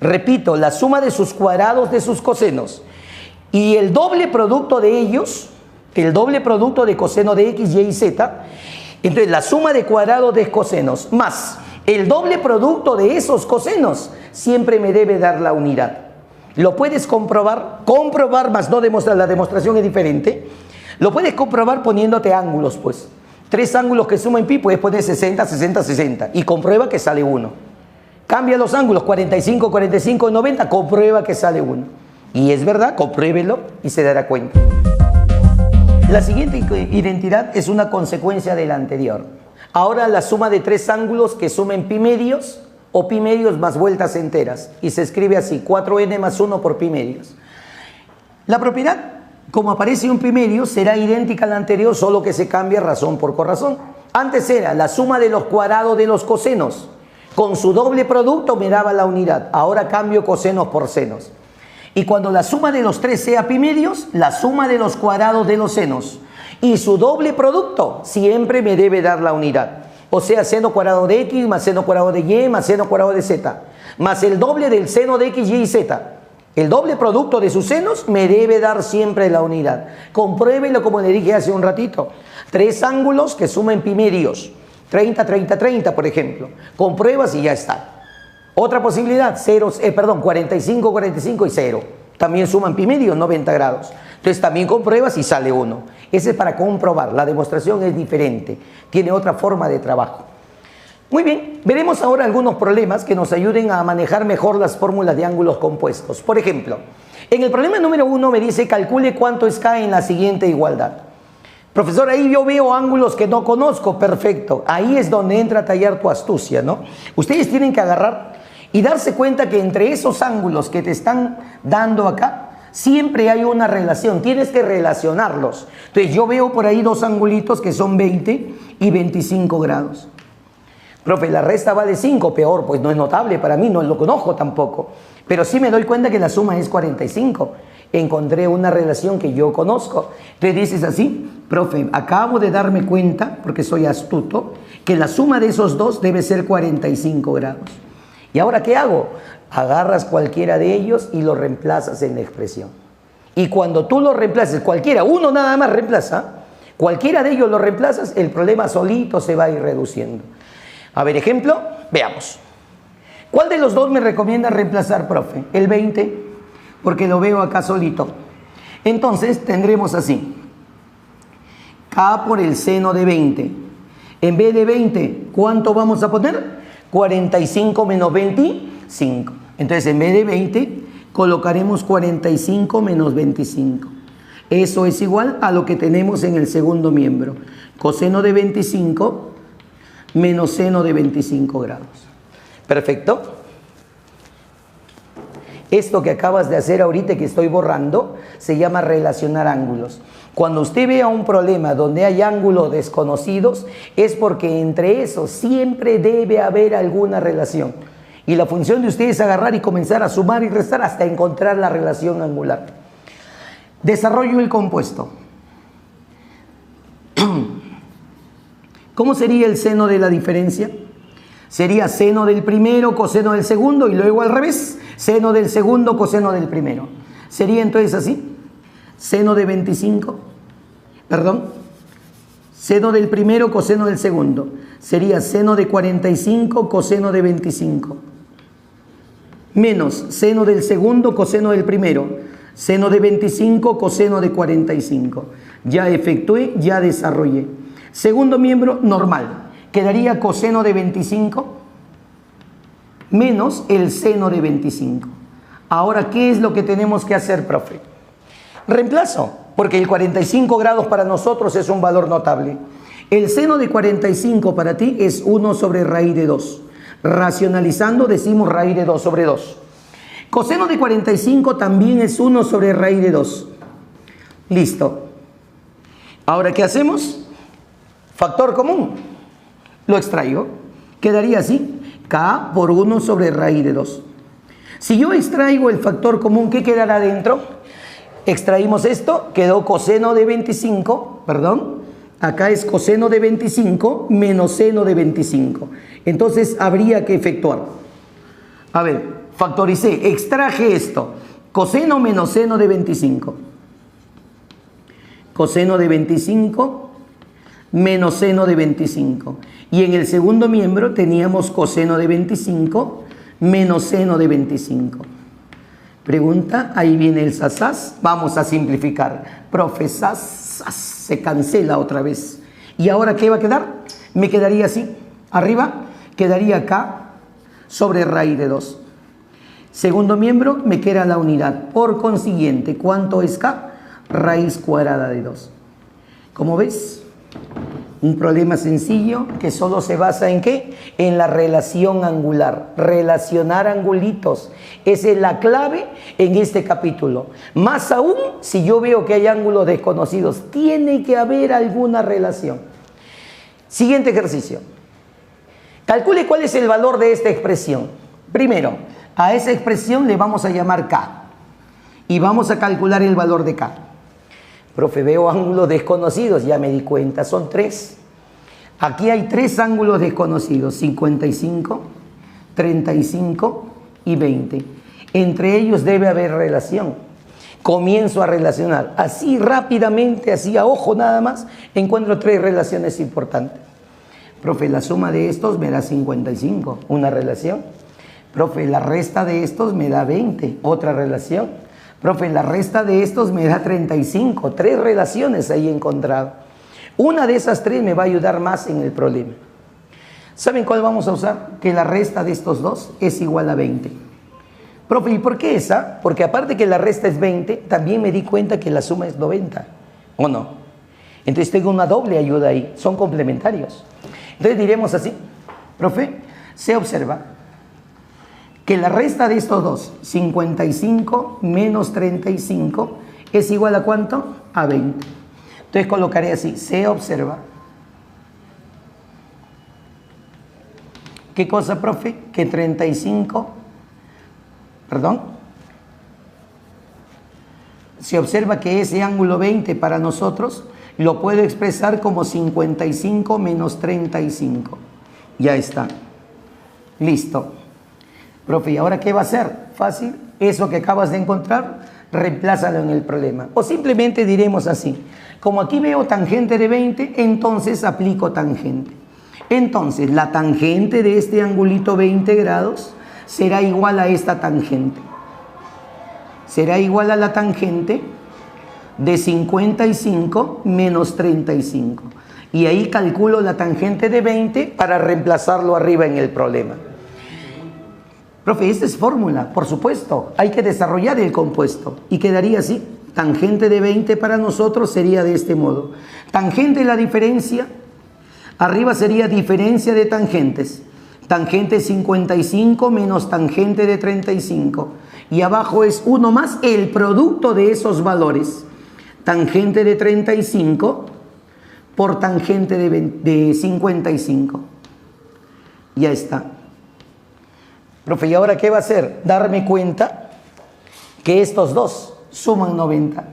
repito, la suma de sus cuadrados de sus cosenos, y el doble producto de ellos, el doble producto de coseno de x, y y, z, entonces la suma de cuadrados de cosenos más el doble producto de esos cosenos siempre me debe dar la unidad. Lo puedes comprobar, más no demostrar, la demostración es diferente. Lo puedes comprobar poniéndote ángulos, pues. Tres ángulos que suman pi, puedes poner 60, 60, 60 y comprueba que sale 1. Cambia los ángulos, 45, 45, 90, comprueba que sale 1. Y es verdad, compruébelo y se dará cuenta. La siguiente identidad es una consecuencia de la anterior. Ahora la suma de tres ángulos que sumen pi medios o pi medios más vueltas enteras. Y se escribe así, 4n más 1 por pi medios. La propiedad, como aparece un pi medio, será idéntica a la anterior, solo que se cambia razón por corrazón. Antes era la suma de los cuadrados de los cosenos. Con su doble producto me daba la unidad. Ahora cambio cosenos por senos. Y cuando la suma de los tres sea pi medios, la suma de los cuadrados de los senos y su doble producto siempre me debe dar la unidad. O sea, seno cuadrado de x más seno cuadrado de y más seno cuadrado de z, más el doble del seno de x, y y, z. El doble producto de sus senos me debe dar siempre la unidad. Compruébelo como le dije hace un ratito. Tres ángulos que sumen pi medios. 30, 30, 30, por ejemplo. Compruebas y ya está. Otra posibilidad, 45, 45 y 0. También suman pi medio, 90 grados. Entonces también compruebas y sale 1. Ese es para comprobar. La demostración es diferente. Tiene otra forma de trabajo. Muy bien, veremos ahora algunos problemas que nos ayuden a manejar mejor las fórmulas de ángulos compuestos. Por ejemplo, en el problema número 1 me dice calcule cuánto es K en la siguiente igualdad. Profesor, ahí yo veo ángulos que no conozco. Perfecto. Ahí es donde entra a tallar tu astucia, ¿no? Ustedes tienen que agarrar y darse cuenta que entre esos ángulos que te están dando acá, siempre hay una relación. Tienes que relacionarlos. Entonces yo veo por ahí dos angulitos que son 20 y 25 grados. Profe, la resta vale 5, peor, pues no es notable para mí, no lo conozco tampoco. Pero sí me doy cuenta que la suma es 45. Encontré una relación que yo conozco. Entonces dices así, profe, acabo de darme cuenta, porque soy astuto, que la suma de esos dos debe ser 45 grados. ¿Y ahora qué hago? Agarras cualquiera de ellos y lo reemplazas en la expresión. Y cuando tú lo reemplaces, cualquiera, uno nada más reemplaza, cualquiera de ellos lo reemplazas, el problema solito se va a ir reduciendo. A ver, ejemplo, veamos. ¿Cuál de los dos me recomienda reemplazar, profe? El 20, porque lo veo acá solito. Entonces tendremos así. K por el seno de 20. En vez de 20, ¿cuánto vamos a poner? 45 menos 25. Entonces, en vez de 20, colocaremos 45 menos 25. Eso es igual a lo que tenemos en el segundo miembro. Coseno de 25 menos seno de 25 grados. Perfecto. Esto que acabas de hacer ahorita, que estoy borrando, se llama relacionar ángulos. Cuando usted vea un problema donde hay ángulos desconocidos, es porque entre esos siempre debe haber alguna relación. Y la función de usted es agarrar y comenzar a sumar y restar hasta encontrar la relación angular. Desarrollo el compuesto. ¿Cómo sería el seno de la diferencia? Sería seno del primero, coseno del segundo, y luego al revés, seno del segundo, coseno del primero. Sería entonces así, seno de 25, perdón, seno del primero, coseno del segundo. Sería seno de 45, coseno de 25. Menos seno del segundo, coseno del primero. Seno de 25, coseno de 45. Ya efectué, ya desarrollé. Segundo miembro, normal. Quedaría coseno de 25 menos el seno de 25. Ahora, ¿qué es lo que tenemos que hacer, profe? Reemplazo, porque el 45 grados para nosotros es un valor notable. El seno de 45 para ti es 1 sobre raíz de 2. Racionalizando decimos raíz de 2 sobre 2. Coseno de 45 también es 1 sobre raíz de 2. Listo. Ahora, ¿qué hacemos? Factor común. Lo extraigo. Quedaría así. K por 1 sobre raíz de 2. Si yo extraigo el factor común, ¿qué quedará dentro? Extraímos esto, quedó coseno de 25, perdón. Acá es coseno de 25 menos seno de 25. Entonces habría que efectuar. A ver, factoricé, extraje esto. Coseno menos seno de 25. Coseno de 25 menos seno de 25. Y en el segundo miembro teníamos coseno de 25 menos seno de 25. Pregunta, ahí viene el sasas. Vamos a simplificar. Profe, sas, se cancela otra vez. ¿Y ahora qué va a quedar? Me quedaría así. Arriba quedaría K sobre raíz de 2. Segundo miembro me queda la unidad. Por consiguiente, ¿cuánto es K? Raíz cuadrada de 2. ¿Cómo ves? Un problema sencillo que solo se basa ¿en qué? En la relación angular. Relacionar angulitos. Esa es la clave en este capítulo. Más aún, si yo veo que hay ángulos desconocidos, tiene que haber alguna relación. Siguiente ejercicio. Calcule cuál es el valor de esta expresión. Primero, a esa expresión le vamos a llamar K. Y vamos a calcular el valor de K. Profe, veo ángulos desconocidos, ya me di cuenta, son 3. Aquí hay 3 ángulos desconocidos, 55, 35 y 20. Entre ellos debe haber relación. Comienzo a relacionar. Así rápidamente, así a ojo nada más, encuentro 3 relaciones importantes. Profe, la suma de estos me da 55, una relación. Profe, la resta de estos me da 20, otra relación. Profe, la resta de estos me da 35, 3 relaciones ahí encontrado. Una de esas 3 me va a ayudar más en el problema. ¿Saben cuál vamos a usar? Que la resta de estos 2 es igual a 20. Profe, ¿y por qué esa? Porque aparte que la resta es 20, también me di cuenta que la suma es 90, ¿o no? Entonces tengo una doble ayuda ahí, son complementarios. Entonces diremos así, profe, se observa que la resta de estos dos, 55 menos 35, es igual a ¿cuánto? A 20. Entonces colocaré así, se observa. ¿Qué cosa, profe? Que 35, perdón. Se observa que ese ángulo 20 para nosotros lo puedo expresar como 55 menos 35. Ya está. Listo. Profe, ¿y ahora qué va a hacer? Fácil. Eso que acabas de encontrar, reemplázalo en el problema. O simplemente diremos así. Como aquí veo tangente de 20, entonces aplico tangente. Entonces, la tangente de este angulito 20 grados será igual a esta tangente. Será igual a la tangente de 55 menos 35. Y ahí calculo la tangente de 20 para reemplazarlo arriba en el problema. Profe, esta es fórmula, por supuesto. Hay que desarrollar el compuesto. Y quedaría así. Tangente de 20 para nosotros sería de este modo. Tangente de la diferencia. Arriba sería diferencia de tangentes. Tangente 55 menos tangente de 35. Y abajo es 1 más el producto de esos valores. Tangente de 35 por tangente de 55. Ya está. Profe, ¿y ahora qué va a hacer? Darme cuenta que estos dos suman 90.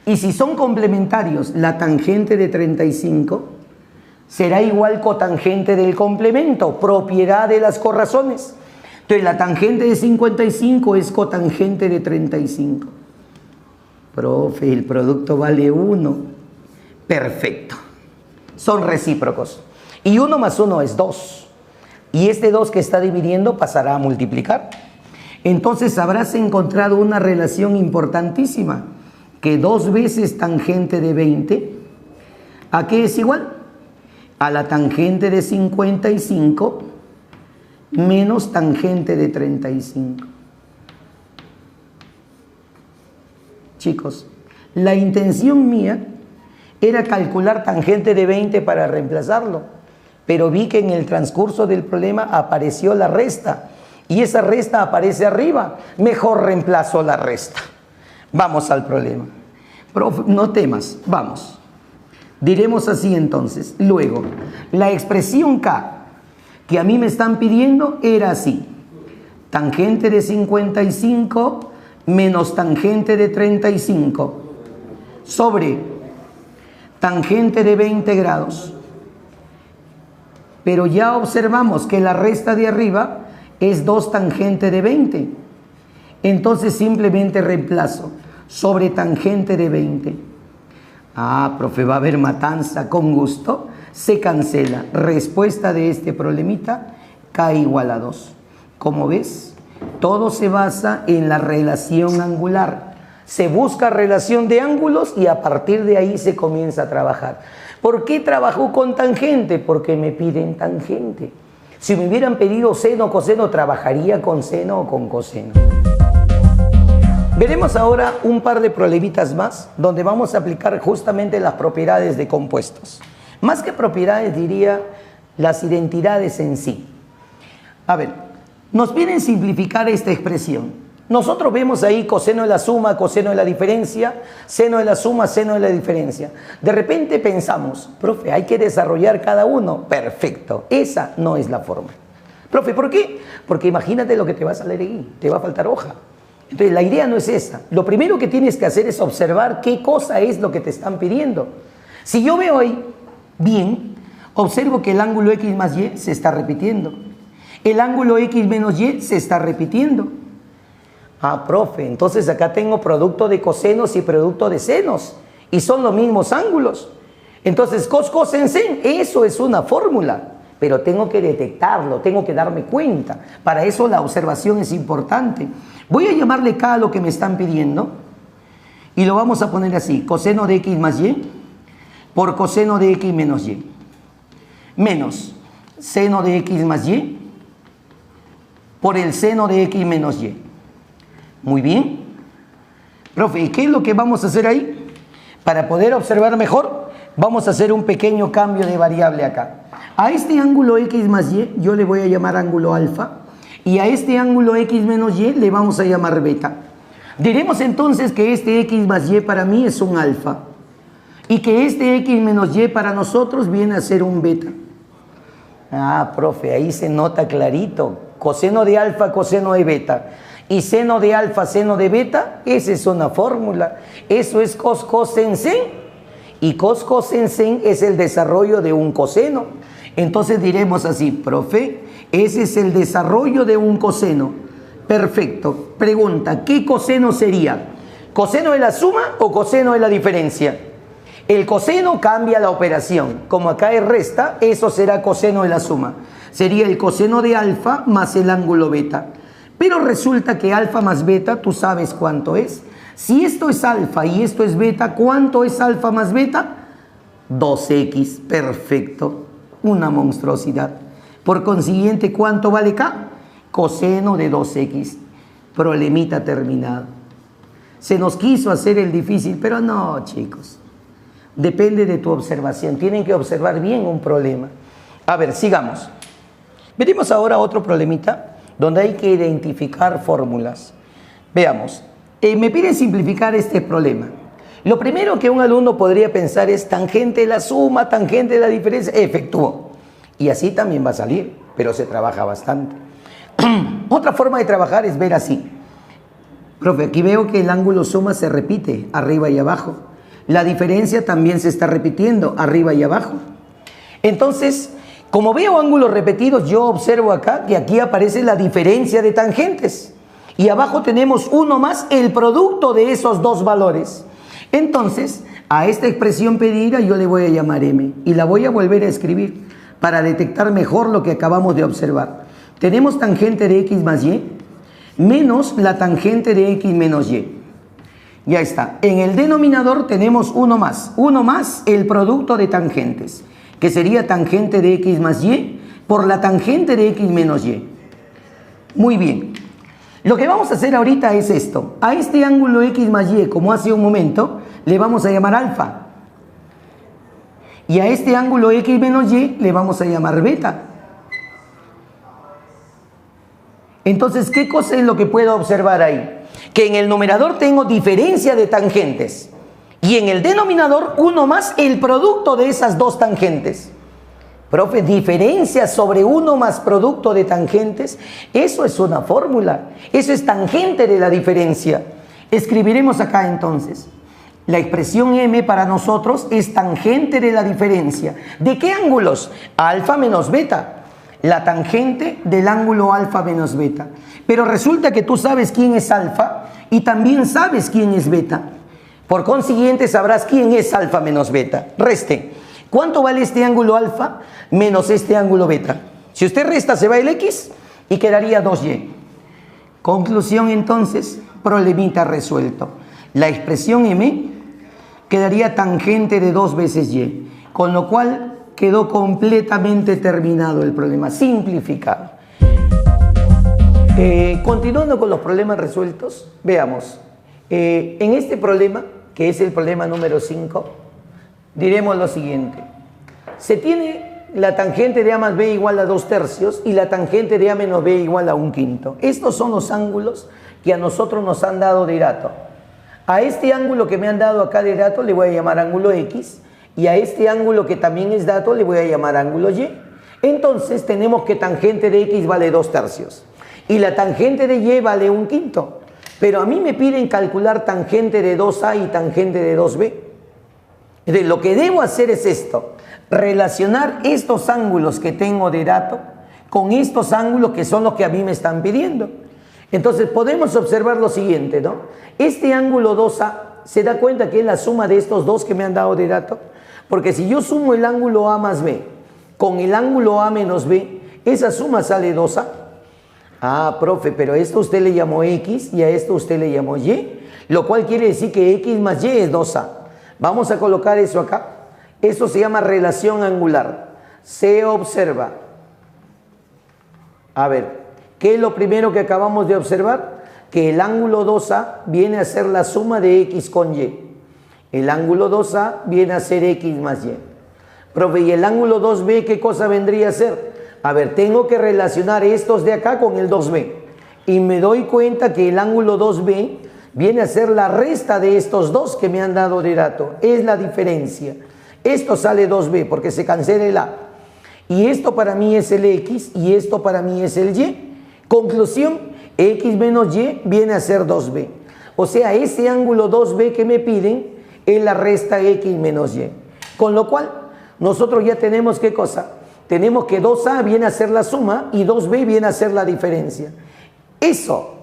Y si son complementarios, la tangente de 35 será igual cotangente del complemento, propiedad de las corrazones. Entonces la tangente de 55 es cotangente de 35. Profe, el producto vale 1. Perfecto. Son recíprocos. Y 1 más 1 es 2. Y este 2 que está dividiendo pasará a multiplicar. Entonces habrás encontrado una relación importantísima, que 2 veces tangente de 20, ¿a qué es igual? A la tangente de 55 menos tangente de 35. Chicos, la intención mía era calcular tangente de 20 para reemplazarlo, pero vi que en el transcurso del problema apareció la resta, y esa resta aparece arriba. Mejor reemplazo la resta. Vamos al problema. Profe, no temas, vamos. Diremos así entonces. Luego, la expresión K que a mí me están pidiendo era así: tangente de 55 menos tangente de 35 sobre tangente de 20 grados. Pero ya observamos que la resta de arriba es 2 tangente de 20. Entonces simplemente reemplazo sobre tangente de 20. Ah, profe, va a haber matanza, con gusto. Se cancela. Respuesta de este problemita, K igual a 2. Como ves, todo se basa en la relación angular. Se busca relación de ángulos y a partir de ahí se comienza a trabajar. ¿Por qué trabajo con tangente? Porque me piden tangente. Si me hubieran pedido seno o coseno, trabajaría con seno o con coseno. Veremos ahora un par de problemitas más donde vamos a aplicar justamente las propiedades de compuestos. Más que propiedades, diría las identidades en sí. A ver, nos piden simplificar esta expresión. Nosotros vemos ahí coseno de la suma, coseno de la diferencia, seno de la suma, seno de la diferencia. De repente pensamos, profe, hay que desarrollar cada uno. Perfecto, esa no es la forma. Profe, ¿por qué? Porque imagínate lo que te va a salir ahí, te va a faltar hoja. Entonces la idea no es esa. Lo primero que tienes que hacer es observar qué cosa es lo que te están pidiendo. Si yo veo ahí, bien, observo que el ángulo X más Y se está repitiendo. El ángulo X menos Y se está repitiendo. Ah, profe, entonces acá tengo producto de cosenos y producto de senos. Y son los mismos ángulos. Entonces, cos, cosen, sen, eso es una fórmula. Pero tengo que detectarlo, tengo que darme cuenta. Para eso la observación es importante. Voy a llamarle K a lo que me están pidiendo. Y lo vamos a poner así. Coseno de X más Y por coseno de X menos Y. Menos seno de X más Y por el seno de X menos Y. Muy bien. Profe, ¿y qué es lo que vamos a hacer ahí? Para poder observar mejor, vamos a hacer un pequeño cambio de variable acá. A este ángulo X más Y yo le voy a llamar ángulo alfa. Y a este ángulo X menos Y le vamos a llamar beta. Diremos entonces que este X más Y para mí es un alfa. Y que este X menos Y para nosotros viene a ser un beta. Ah, profe, ahí se nota clarito. Coseno de alfa, coseno de beta. Y seno de alfa, seno de beta, esa es una fórmula. Eso es cos, cosen, sen. Y cos, cosen, sen es el desarrollo de un coseno. Entonces diremos así, profe, ese es el desarrollo de un coseno. Perfecto. Pregunta, ¿qué coseno sería? ¿Coseno de la suma o coseno de la diferencia? El coseno cambia la operación. Como acá es resta, eso será coseno de la suma. Sería el coseno de alfa más el ángulo beta. Pero resulta que alfa más beta, tú sabes cuánto es. Si esto es alfa y esto es beta, ¿cuánto es alfa más beta? 2x. Perfecto. Una monstruosidad. Por consiguiente, ¿cuánto vale K? Coseno de 2x. Problemita terminado. Se nos quiso hacer el difícil, pero no, chicos. Depende de tu observación. Tienen que observar bien un problema. A ver, sigamos. Veremos ahora otro problemita donde hay que identificar fórmulas. Veamos. Me piden simplificar este problema. Lo primero que un alumno podría pensar es tangente de la suma, tangente de la diferencia. Efectúo. Y así también va a salir, pero se trabaja bastante. Otra forma de trabajar es ver así. Profe, aquí veo que el ángulo suma se repite arriba y abajo. La diferencia también se está repitiendo arriba y abajo. Entonces, como veo ángulos repetidos, yo observo acá que aquí aparece la diferencia de tangentes. Y abajo tenemos 1 más el producto de esos dos valores. Entonces, a esta expresión pedida yo le voy a llamar m. Y la voy a volver a escribir para detectar mejor lo que acabamos de observar. Tenemos tangente de x más y menos la tangente de x menos y. Ya está. En el denominador tenemos 1 más el producto de tangentes, que sería tangente de x más y por la tangente de x menos y. Muy bien. Lo que vamos a hacer ahorita es esto. A este ángulo x más y, como hace un momento, le vamos a llamar alfa. Y a este ángulo x menos y le vamos a llamar beta. Entonces, ¿qué cosa es lo que puedo observar ahí? Que en el numerador tengo diferencia de tangentes. Y en el denominador 1 más el producto de esas dos tangentes. Profe, diferencia sobre 1 más producto de tangentes, eso es una fórmula, eso es tangente de la diferencia. Escribiremos acá entonces, la expresión m para nosotros es tangente de la diferencia. ¿De qué ángulos? Alfa menos beta, la tangente del ángulo alfa menos beta. Pero resulta que tú sabes quién es alfa y también sabes quién es beta. Por consiguiente sabrás quién es alfa menos beta. Reste. ¿Cuánto vale este ángulo alfa menos este ángulo beta? Si usted resta, se va el x y quedaría 2y. Conclusión entonces, problemita resuelto. La expresión m quedaría tangente de 2 veces y, con lo cual quedó completamente terminado el problema, simplificado. Continuando con los problemas resueltos, veamos. En este problema, que es el problema número 5, diremos lo siguiente. Se tiene la tangente de a más b igual a 2/3 y la tangente de a menos b igual a 1/5. Estos son los ángulos que a nosotros nos han dado de dato. A este ángulo que me han dado acá de dato le voy a llamar ángulo x, y a este ángulo que también es dato le voy a llamar ángulo y. Entonces tenemos que tangente de x vale 2/3 y la tangente de y vale 1/5. Pero a mí me piden calcular tangente de 2a y tangente de 2b. Entonces, lo que debo hacer es esto, relacionar estos ángulos que tengo de dato con estos ángulos que son los que a mí me están pidiendo. Entonces podemos observar lo siguiente, ¿no? Este ángulo 2a, ¿se da cuenta que es la suma de estos dos que me han dado de dato? Porque si yo sumo el ángulo a más b con el ángulo a menos b, esa suma sale 2a. Ah, profe, pero a esto usted le llamó x y a esto usted le llamó y, lo cual quiere decir que x más y es 2a. Vamos a colocar eso acá. Eso se llama relación angular. Se observa. A ver, ¿qué es lo primero que acabamos de observar? Que el ángulo 2a viene a ser la suma de x con y. El ángulo 2a viene a ser x más y. Profe, ¿y el ángulo 2b qué cosa vendría a ser? A ver, tengo que relacionar estos de acá con el 2b. Y me doy cuenta que el ángulo 2b viene a ser la resta de estos dos que me han dado de dato. Es la diferencia. Esto sale 2b porque se cancela el a. Y esto para mí es el x y esto para mí es el y. Conclusión, x menos y viene a ser 2b. O sea, ese ángulo 2b que me piden es la resta x menos y. Con lo cual, nosotros ya tenemos ¿qué cosa? Tenemos que 2a viene a ser la suma y 2b viene a ser la diferencia. Eso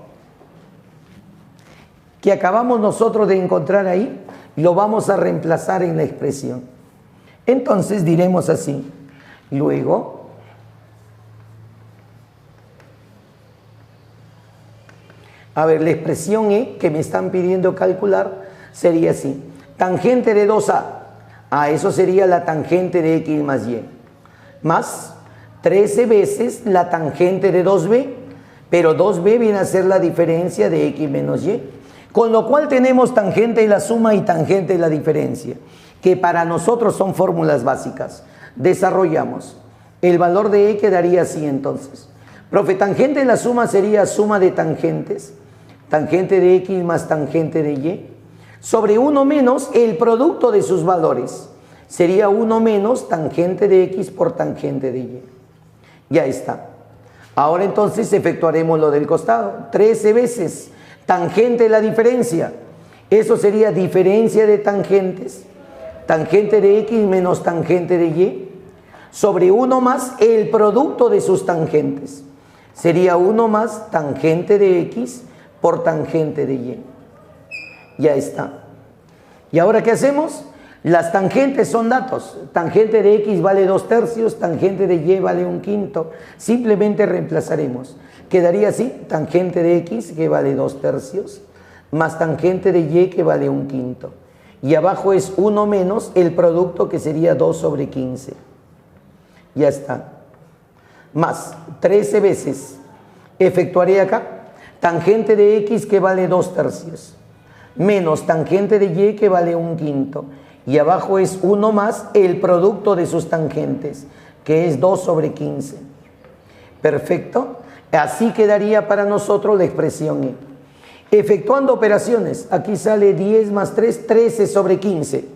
que acabamos nosotros de encontrar ahí, lo vamos a reemplazar en la expresión. Entonces diremos así. Luego, a ver, la expresión e que me están pidiendo calcular sería así. Tangente de 2a. Ah, eso sería la tangente de x más y. Más 13 veces la tangente de 2b. Pero 2b viene a ser la diferencia de x menos y. Con lo cual tenemos tangente de la suma y tangente de la diferencia, que para nosotros son fórmulas básicas. Desarrollamos. El valor de e quedaría así entonces. Profe, tangente de la suma sería suma de tangentes. Tangente de x más tangente de y. Sobre 1 menos el producto de sus valores. Sería 1 menos tangente de x por tangente de y. Ya está. Ahora entonces efectuaremos lo del costado. 13 veces tangente de la diferencia. Eso sería diferencia de tangentes. Tangente de x menos tangente de y. sobre 1 más el producto de sus tangentes. Sería 1 más tangente de X por tangente de Y. Ya está. ¿Y ahora qué hacemos? Las tangentes son datos. Tangente de X vale 2/3, tangente de Y vale 1/5. Simplemente reemplazaremos. Quedaría así, tangente de X que vale 2/3 más tangente de Y que vale 1/5. Y abajo es 1 menos el producto que sería 2 sobre 15. Ya está. Más 13 veces. Efectuaré acá tangente de X que vale 2/3 menos tangente de Y que vale 1/5. Y abajo es 1 más el producto de sus tangentes, que es 2 sobre 15. Perfecto. Así quedaría para nosotros la expresión E. Efectuando operaciones, aquí sale 10 más 3, 13 sobre 15.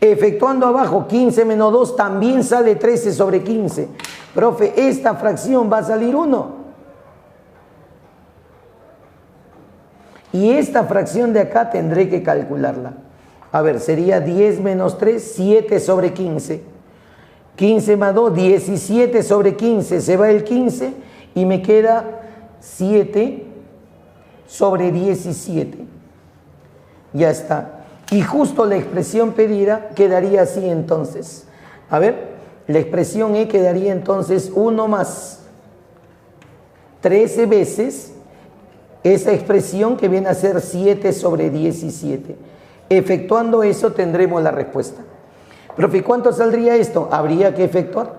Efectuando abajo 15 menos 2, también sale 13 sobre 15. Profe, esta fracción va a salir 1. Y esta fracción de acá tendré que calcularla. A ver, sería 10 menos 3, 7 sobre 15. 15 más 2, 17 sobre 15. Se va el 15 y me queda 7 sobre 17. Ya está. Y justo la expresión pedida quedaría así entonces. A ver, la expresión E quedaría entonces 1 más 13 veces esa expresión que viene a ser 7 sobre 17. Efectuando eso tendremos la respuesta. Profe, ¿cuánto saldría esto? Habría que efectuar.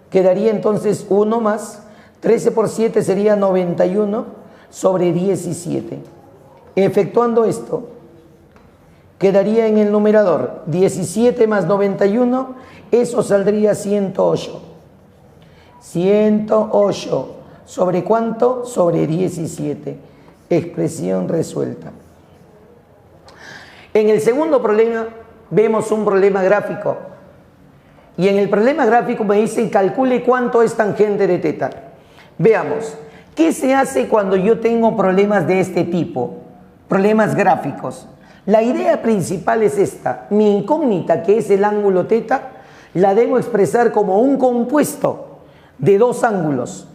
Quedaría entonces 1 más 13 por 7 sería 91 sobre 17. Efectuando esto, quedaría en el numerador 17 más 91, eso saldría 108. 108 sobre ¿cuánto? Sobre 17. Expresión resuelta. En el segundo problema vemos un problema gráfico. Y en el problema gráfico me dice calcule cuánto es tangente de teta. Veamos, ¿qué se hace cuando yo tengo problemas de este tipo? Problemas gráficos. La idea principal es esta. Mi incógnita, que es el ángulo teta, la debo expresar como un compuesto de dos ángulos.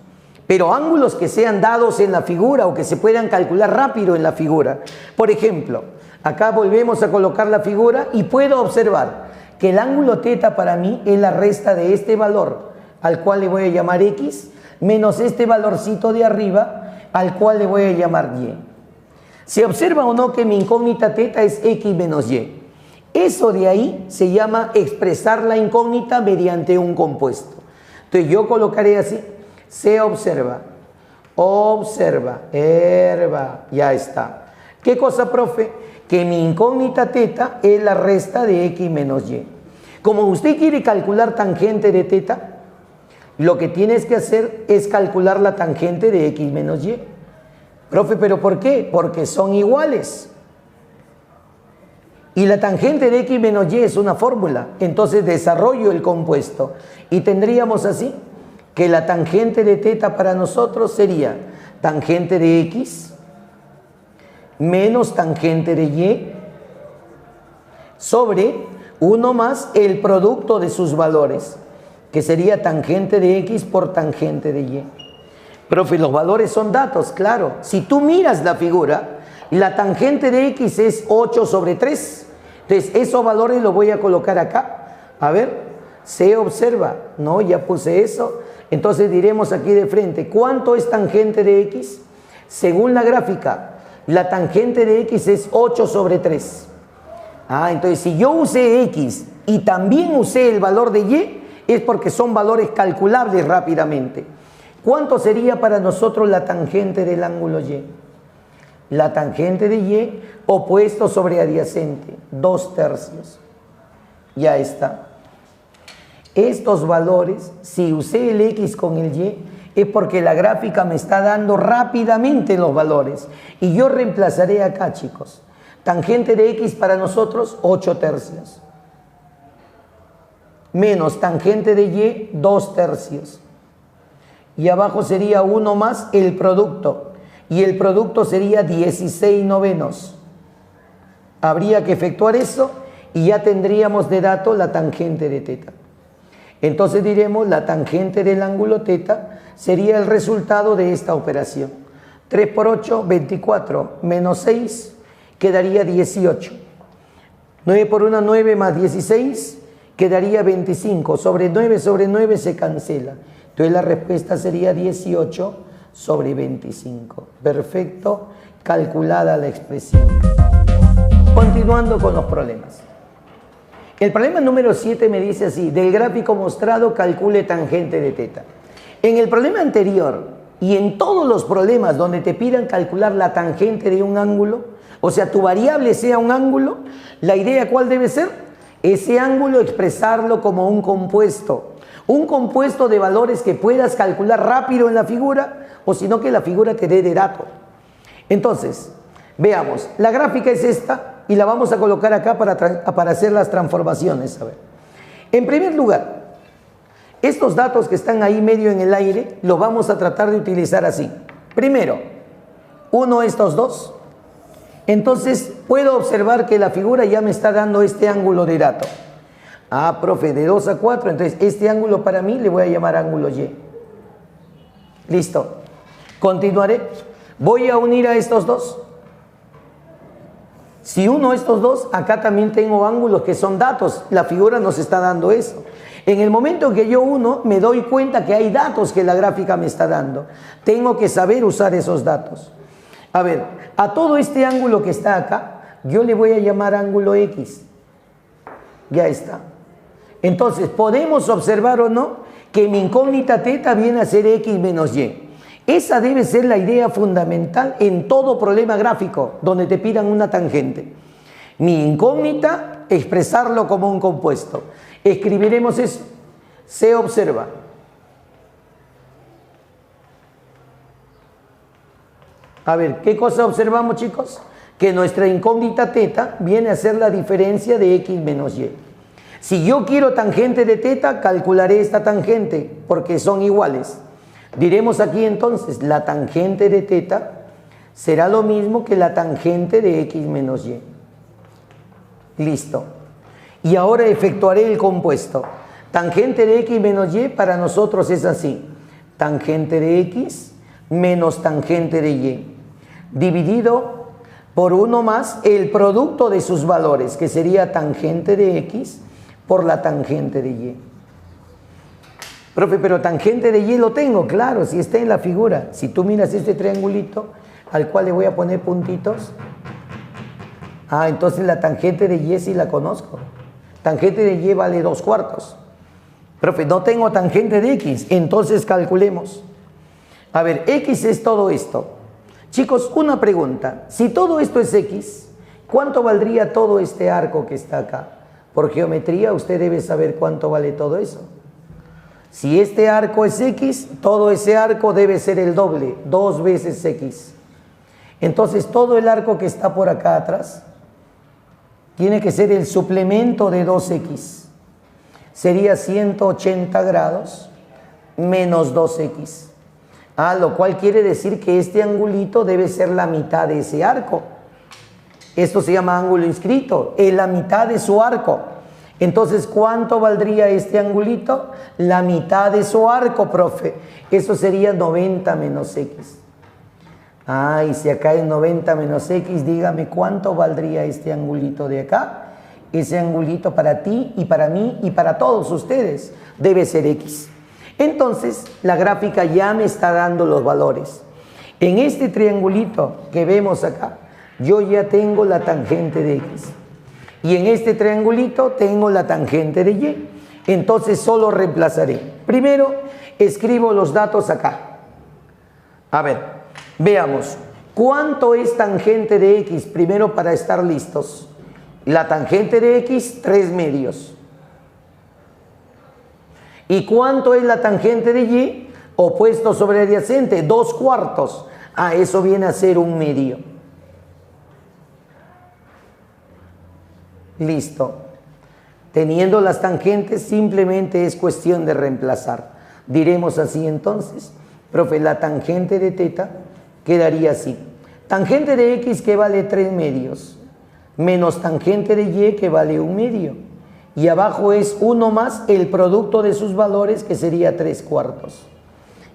Pero ángulos que sean dados en la figura o que se puedan calcular rápido en la figura. Por ejemplo, acá volvemos a colocar la figura y puedo observar que el ángulo teta para mí es la resta de este valor, al cual le voy a llamar X, menos este valorcito de arriba, al cual le voy a llamar Y. ¿Se observa o no que mi incógnita teta es X menos Y? Eso de ahí se llama expresar la incógnita mediante un compuesto. Entonces yo colocaré así. Se observa, ya está. ¿Qué cosa, profe? Que mi incógnita teta es la resta de X menos Y. Como usted quiere calcular tangente de teta, lo que tienes que hacer es calcular la tangente de X menos Y. Profe, ¿pero por qué? Porque son iguales. Y la tangente de X menos Y es una fórmula. Entonces desarrollo el compuesto. Y tendríamos así que la tangente de teta para nosotros sería tangente de X menos tangente de Y sobre 1 más el producto de sus valores, que sería tangente de X por tangente de Y. Profe, los valores son datos, claro. Si tú miras la figura, la tangente de X es 8 sobre 3. Entonces, esos valores los voy a colocar acá. A ver, se observa. No, ya puse eso. Entonces diremos aquí de frente, ¿cuánto es tangente de X? Según la gráfica, la tangente de X es 8 sobre 3. Entonces si yo usé X y también usé el valor de Y, es porque son valores calculables rápidamente. ¿Cuánto sería para nosotros la tangente del ángulo Y? La tangente de Y opuesto sobre adyacente, 2/3. Ya está. Estos valores, si usé el X con el Y, es porque la gráfica me está dando rápidamente los valores. Y yo reemplazaré acá, chicos. Tangente de X para nosotros, 8/3. Menos tangente de Y, 2/3. Y abajo sería 1 más el producto. Y el producto sería 16/9. Habría que efectuar eso y ya tendríamos de dato la tangente de teta. Entonces diremos la tangente del ángulo θ sería el resultado de esta operación. 3 por 8, 24, menos 6, quedaría 18. 9 por 1, 9 más 16, quedaría 25. Sobre 9 se cancela. Entonces la respuesta sería 18 sobre 25. Perfecto, calculada la expresión. Continuando con los problemas. El problema número 7 me dice así: del gráfico mostrado calcule tangente de θ. En el problema anterior y en todos los problemas donde te pidan calcular la tangente de un ángulo, o sea, tu variable sea un ángulo, la idea ¿cuál debe ser? Ese ángulo expresarlo como un compuesto de valores que puedas calcular rápido en la figura, o si no que la figura te dé de dato. Entonces, veamos, la gráfica es esta y la vamos a colocar acá para hacer las transformaciones. A ver. En primer lugar, estos datos que están ahí medio en el aire, los vamos a tratar de utilizar así. Primero, uno estos dos. Entonces, puedo observar que la figura ya me está dando este ángulo de dato. Ah, profe, de 2 a 4, entonces este ángulo para mí le voy a llamar ángulo Y. Listo. Continuaré. Voy a unir a estos dos. Si uno estos dos, acá también tengo ángulos que son datos. La figura nos está dando eso. En el momento que yo uno, me doy cuenta que hay datos que la gráfica me está dando. Tengo que saber usar esos datos. A ver, a todo este ángulo que está acá, yo le voy a llamar ángulo X. Ya está. Entonces, podemos observar o no que mi incógnita θ viene a ser X menos Y. Esa debe ser la idea fundamental en todo problema gráfico donde te pidan una tangente. Mi incógnita, expresarlo como un compuesto. Escribiremos eso. Se observa. A ver, ¿qué cosa observamos, chicos? Que nuestra incógnita θ viene a ser la diferencia de X menos Y. Si yo quiero tangente de θ, calcularé esta tangente porque son iguales. Diremos aquí entonces, la tangente de θ será lo mismo que la tangente de X menos Y. Listo. Y ahora efectuaré el compuesto. Tangente de X menos Y para nosotros es así. Tangente de X menos tangente de Y. Dividido por 1 más el producto de sus valores, que sería tangente de X por la tangente de Y. Profe, pero tangente de Y lo tengo, claro, si está en la figura. Si tú miras este triangulito al cual le voy a poner puntitos, entonces la tangente de Y sí la conozco. Tangente de Y vale 2/4. Profe, no tengo tangente de X, entonces calculemos. A ver, X es todo esto. Chicos, una pregunta. Si todo esto es X, ¿cuánto valdría todo este arco que está acá? Por geometría usted debe saber cuánto vale todo eso. Si este arco es X, todo ese arco debe ser el doble, 2 veces X. Entonces todo el arco que está por acá atrás tiene que ser el suplemento de 2X. Sería 180 grados menos 2X. Lo cual quiere decir que este angulito debe ser la mitad de ese arco. Esto se llama ángulo inscrito, es la mitad de su arco. Entonces, ¿cuánto valdría este angulito? La mitad de su arco, profe. Eso sería 90 menos X. Y si acá es 90 menos X, dígame cuánto valdría este angulito de acá. Ese angulito para ti y para mí y para todos ustedes debe ser X. Entonces, la gráfica ya me está dando los valores. En este triangulito que vemos acá, yo ya tengo la tangente de X. Y en este triangulito tengo la tangente de Y. Entonces solo reemplazaré. Primero escribo los datos acá. A ver, veamos. ¿Cuánto es tangente de X? Primero para estar listos. La tangente de X, 3 medios. ¿Y cuánto es la tangente de Y? Opuesto sobre adyacente, 2/4. Eso viene a ser 1 medio. Listo. Teniendo las tangentes, simplemente es cuestión de reemplazar. Diremos así entonces, profe, la tangente de θ quedaría así. Tangente de X que vale 3 medios, menos tangente de Y que vale 1 medio. y abajo es 1 más el producto de sus valores, que sería 3/4.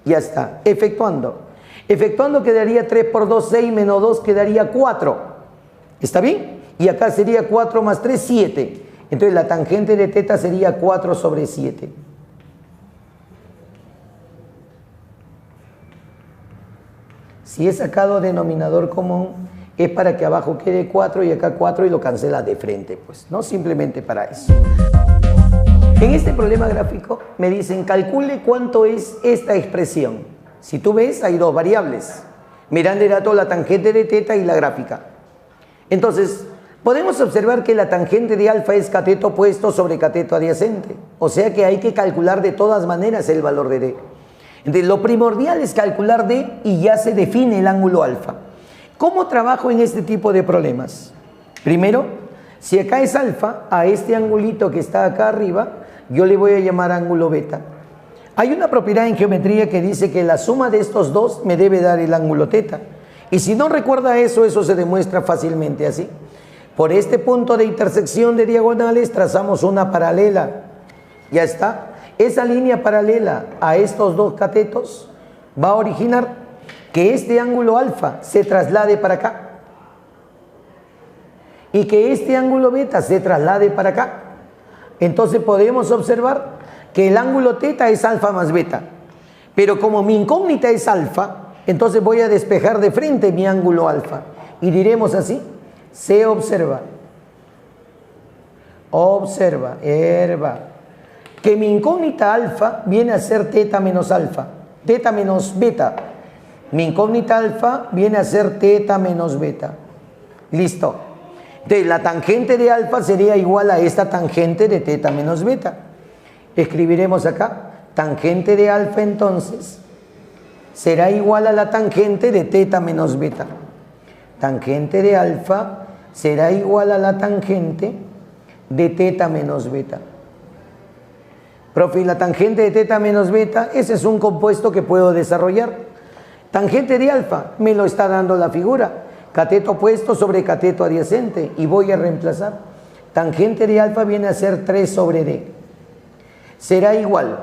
Ya está, efectuando. Efectuando quedaría 3 por 2, 6 menos 2 quedaría 4. ¿Está bien? Y acá sería 4 más 3, 7. Entonces la tangente de teta sería 4 sobre 7. Si he sacado denominador común, es para que abajo quede 4 y acá 4 y lo cancela de frente, pues, no simplemente para eso. En este problema gráfico me dicen calcule cuánto es esta expresión. Si tú ves, hay dos variables. Me dan de dato la tangente de teta y la gráfica. Entonces, podemos observar que la tangente de alfa es cateto opuesto sobre cateto adyacente. O sea que hay que calcular de todas maneras el valor de D. Entonces, lo primordial es calcular D y ya se define el ángulo alfa. ¿Cómo trabajo en este tipo de problemas? Primero, si acá es alfa, a este angulito que está acá arriba, yo le voy a llamar ángulo beta. Hay una propiedad en geometría que dice que la suma de estos dos me debe dar el ángulo teta. Y si no recuerda eso, eso se demuestra fácilmente así. Por este punto de intersección de diagonales trazamos una paralela. Ya está. Esa línea paralela a estos dos catetos va a originar que este ángulo alfa se traslade para acá y que este ángulo beta se traslade para acá. Entonces podemos observar que el ángulo teta es alfa más beta, pero como mi incógnita es alfa, entonces voy a despejar de frente mi ángulo alfa y diremos así: se observa que mi incógnita alfa viene a ser teta menos alfa, teta menos beta. Mi incógnita alfa viene a ser teta menos beta. Listo. Entonces la tangente de alfa sería igual a esta tangente de teta menos beta. Escribiremos acá, tangente de alfa entonces será igual a la tangente de teta menos beta. Tangente de alfa será igual a la tangente de teta menos beta. Profe, ¿y la tangente de teta menos beta? Ese es un compuesto que puedo desarrollar. Tangente de alfa, me lo está dando la figura. Cateto opuesto sobre cateto adyacente. Y voy a reemplazar. Tangente de alfa viene a ser 3 sobre D. Será igual.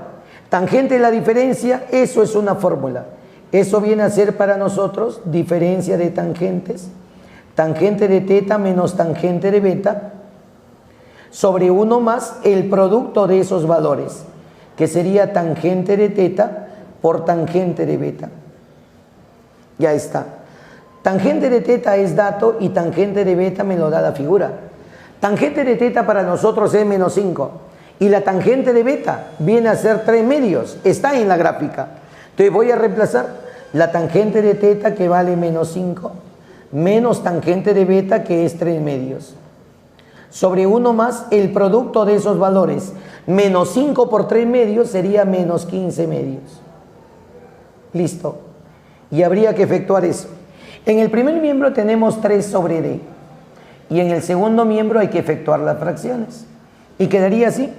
Tangente de la diferencia, eso es una fórmula. Eso viene a ser para nosotros diferencia de tangentes. Tangente de teta menos tangente de beta sobre 1 más el producto de esos valores, que sería tangente de teta por tangente de beta. Ya está. Tangente de teta es dato y tangente de beta me lo da la figura. Tangente de teta para nosotros es menos 5 y la tangente de beta viene a ser 3 medios. Está en la gráfica. Entonces voy a reemplazar la tangente de teta, que vale menos 5, menos tangente de beta, que es 3 medios. Sobre 1 más el producto de esos valores. Menos 5 por 3 medios sería menos 15 medios. Listo. Y habría que efectuar eso. En el primer miembro tenemos 3 sobre D. Y en el segundo miembro hay que efectuar las fracciones. Y quedaría así.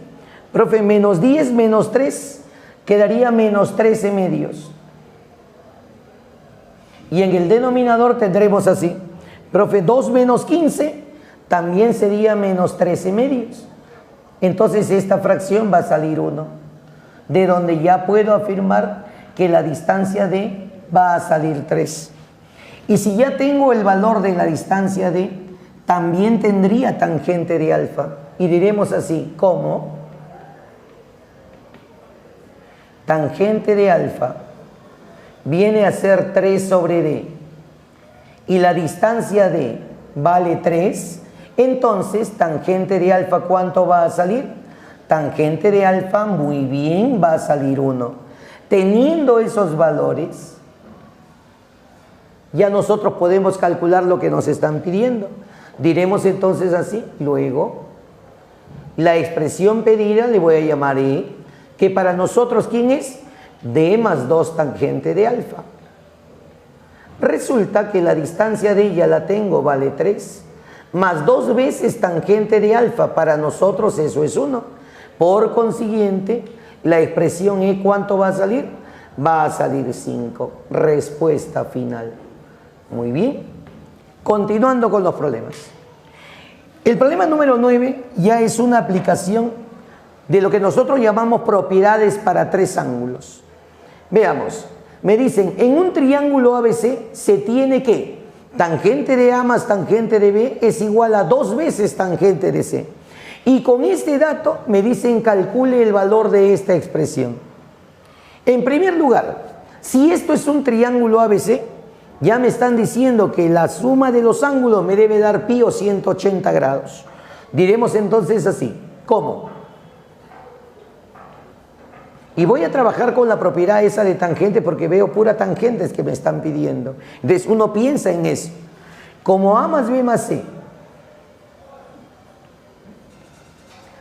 Profe, menos 10 menos 3 quedaría menos 13 medios. Y en el denominador tendremos así. Profe, 2 menos 15 también sería menos 13 medios. Entonces esta fracción va a salir 1. De donde ya puedo afirmar que la distancia D va a salir 3. Y si ya tengo el valor de la distancia D, también tendría tangente de alfa. Y diremos así, ¿cómo? Tangente de alfa viene a ser 3 sobre D. Y la distancia D vale 3. Entonces, tangente de alfa, ¿cuánto va a salir? Tangente de alfa, muy bien, va a salir 1. Teniendo esos valores, ya nosotros podemos calcular lo que nos están pidiendo. Diremos entonces así, luego, la expresión pedida le voy a llamar E, que para nosotros, ¿quién es? D más 2 tangente de alfa. Resulta que la distancia de ella la tengo, vale 3, más 2 veces tangente de alfa, para nosotros eso es 1. Por consiguiente, la expresión E, ¿cuánto va a salir? Va a salir 5. Respuesta final. Muy bien. Continuando con los problemas. El problema número 9 ya es una aplicación de lo que nosotros llamamos propiedades para tres ángulos. Veamos, me dicen, en un triángulo ABC se tiene que tangente de A más tangente de B es igual a 2 veces tangente de C. Y con este dato me dicen calcule el valor de esta expresión. En primer lugar, si esto es un triángulo ABC, ya me están diciendo que la suma de los ángulos me debe dar pi o 180 grados. Diremos entonces así, ¿cómo? Y voy a trabajar con la propiedad esa de tangente porque veo pura tangentes que me están pidiendo. Entonces uno piensa en eso. Como A más B más C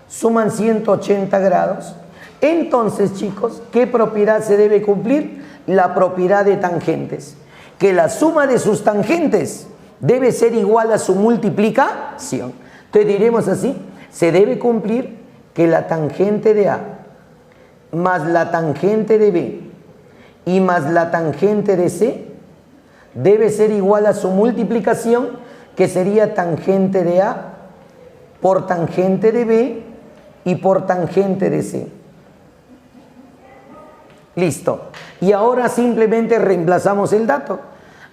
suman 180 grados, entonces chicos, ¿qué propiedad se debe cumplir? La propiedad de tangentes. Que la suma de sus tangentes debe ser igual a su multiplicación. Entonces diremos así, se debe cumplir que la tangente de A más la tangente de B y más la tangente de C debe ser igual a su multiplicación, que sería tangente de A por tangente de B y por tangente de C. Listo. Y ahora simplemente reemplazamos el dato.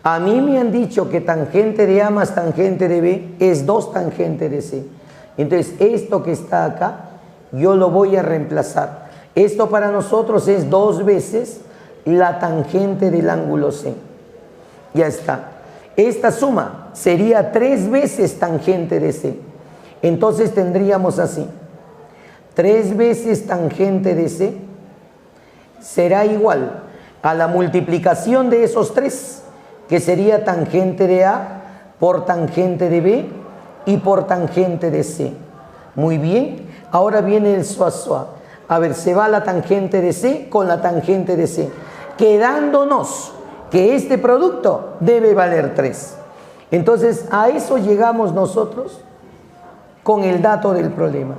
A mí me han dicho que tangente de A más tangente de B es 2 tangente de C. Entonces esto que está acá yo lo voy a reemplazar. Esto para nosotros es 2 veces la tangente del ángulo C. Ya está. Esta suma sería 3 veces tangente de C. Entonces tendríamos así. 3 veces tangente de C será igual a la multiplicación de esos 3, que sería tangente de A por tangente de B y por tangente de C. Muy bien, ahora viene el suazua. A ver, se va la tangente de C con la tangente de C, quedándonos que este producto debe valer 3. Entonces, a eso llegamos nosotros con el dato del problema,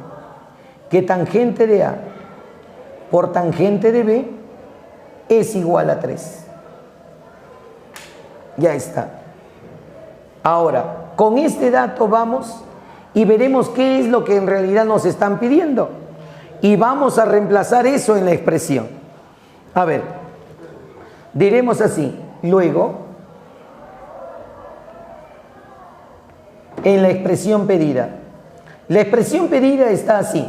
que tangente de A por tangente de B es igual a 3. Ya está. Ahora, con este dato vamos y veremos qué es lo que en realidad nos están pidiendo. Y vamos a reemplazar eso en la expresión. A ver, diremos así, luego, en la expresión pedida. La expresión pedida está así.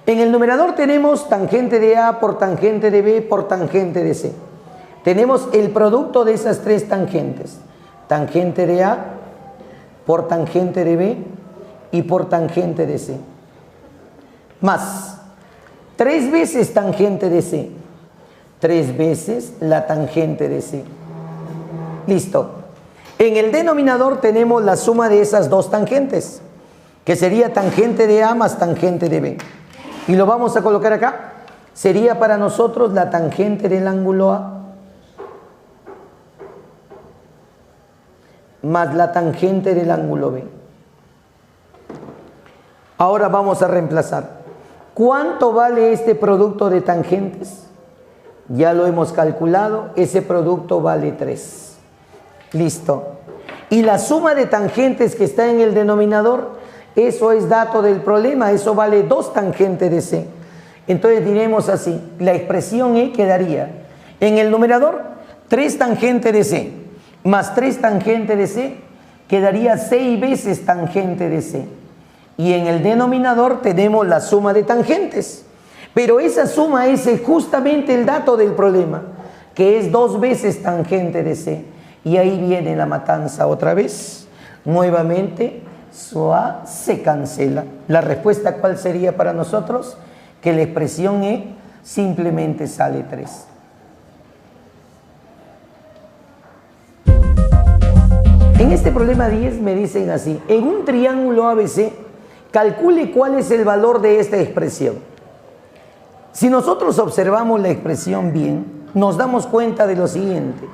En el numerador tenemos tangente de A por tangente de B por tangente de C. Tenemos el producto de esas 3 tangentes. Tangente de A por tangente de B y por tangente de C. Más 3 veces tangente de C. 3 veces la tangente de C. Listo. En el denominador tenemos la suma de esas 2 tangentes, que sería tangente de A más tangente de B. Y lo vamos a colocar acá. Sería para nosotros la tangente del ángulo A más la tangente del ángulo B. Ahora vamos a reemplazar. ¿Cuánto vale este producto de tangentes? Ya lo hemos calculado. Ese producto vale 3. Listo. Y la suma de tangentes que está en el denominador, eso es dato del problema, eso vale 2 tangentes de C. Entonces diremos así, la expresión E quedaría en el numerador 3 tangente de C más 3 tangente de C, quedaría 6 veces tangente de C. Y en el denominador tenemos la suma de tangentes. Pero esa suma es justamente el dato del problema, que es 2 veces tangente de C. Y ahí viene la matanza otra vez. Nuevamente su A se cancela. La respuesta, ¿cuál sería para nosotros? Que la expresión E simplemente sale 3. En este problema 10 me dicen así: en un triángulo ABC, calcule cuál es el valor de esta expresión. Si nosotros observamos la expresión bien, nos damos cuenta de lo siguiente,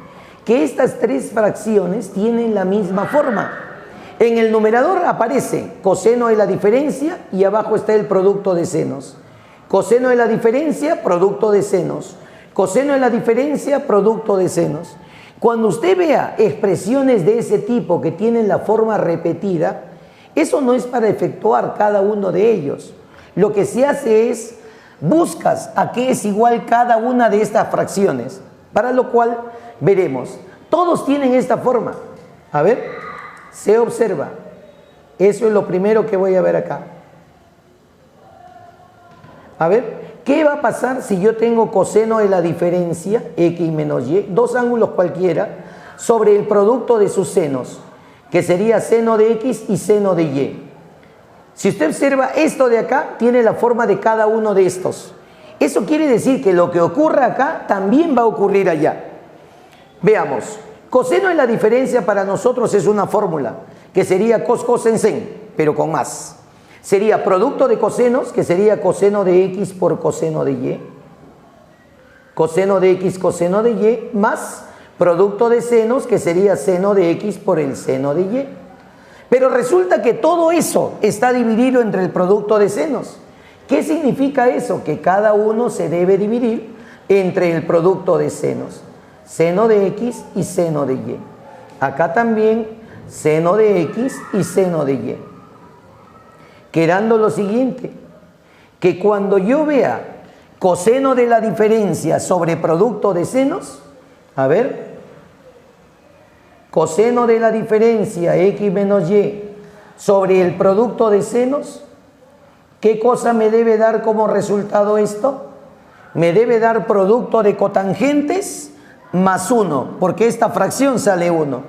que estas 3 fracciones tienen la misma forma. En el numerador aparece coseno de la diferencia y abajo está el producto de senos. Coseno de la diferencia, producto de senos. Coseno de la diferencia, producto de senos. Cuando usted vea expresiones de ese tipo que tienen la forma repetida, eso no es para efectuar cada uno de ellos. Lo que se hace es buscas a qué es igual cada una de estas fracciones, para lo cual veremos, todos tienen esta forma. A ver, se observa. Eso es lo primero que voy a ver acá. A ver, ¿qué va a pasar si yo tengo coseno de la diferencia, x menos y, dos ángulos cualquiera, sobre el producto de sus senos, que sería seno de x y seno de y? Si usted observa, esto de acá tiene la forma de cada uno de estos. Eso quiere decir que lo que ocurra acá también va a ocurrir allá. Veamos, coseno de la diferencia para nosotros es una fórmula, que sería cos en sen, pero con más. Sería producto de cosenos, que sería coseno de x por coseno de y. Coseno de x, coseno de y, más producto de senos, que sería seno de x por el seno de y. Pero resulta que todo eso está dividido entre el producto de senos. ¿Qué significa eso? Que cada uno se debe dividir entre el producto de senos. Seno de x y seno de y. Acá también seno de x y seno de y. Quedando lo siguiente, que cuando yo vea coseno de la diferencia sobre producto de senos, a ver, coseno de la diferencia x menos y sobre el producto de senos, ¿qué cosa me debe dar como resultado esto? Me debe dar producto de cotangentes más 1, porque esta fracción sale 1.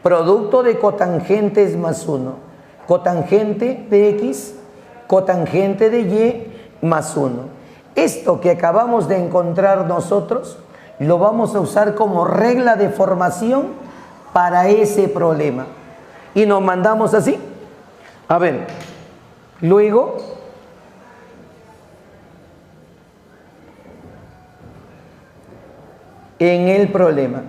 Producto de cotangentes más 1. Cotangente de x, cotangente de y más 1. Esto que acabamos de encontrar nosotros, lo vamos a usar como regla de formación para ese problema. Y nos mandamos así. A ver, luego, en el problema.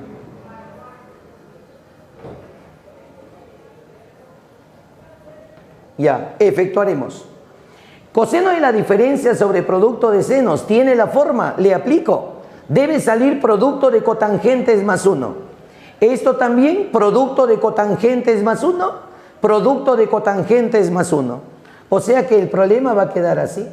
Ya, efectuaremos. Coseno de la diferencia sobre producto de senos tiene la forma, le aplico. Debe salir producto de cotangentes más 1. Esto también, producto de cotangentes más 1, producto de cotangentes más 1. O sea que el problema va a quedar así.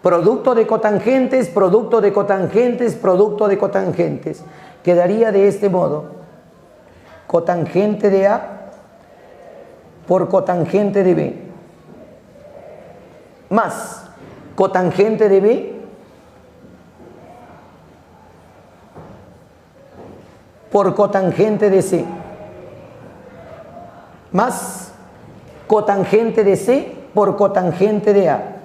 Producto de cotangentes, producto de cotangentes, producto de cotangentes. Quedaría de este modo. Cotangente de A por cotangente de B, más cotangente de B por cotangente de C, más cotangente de C por cotangente de A.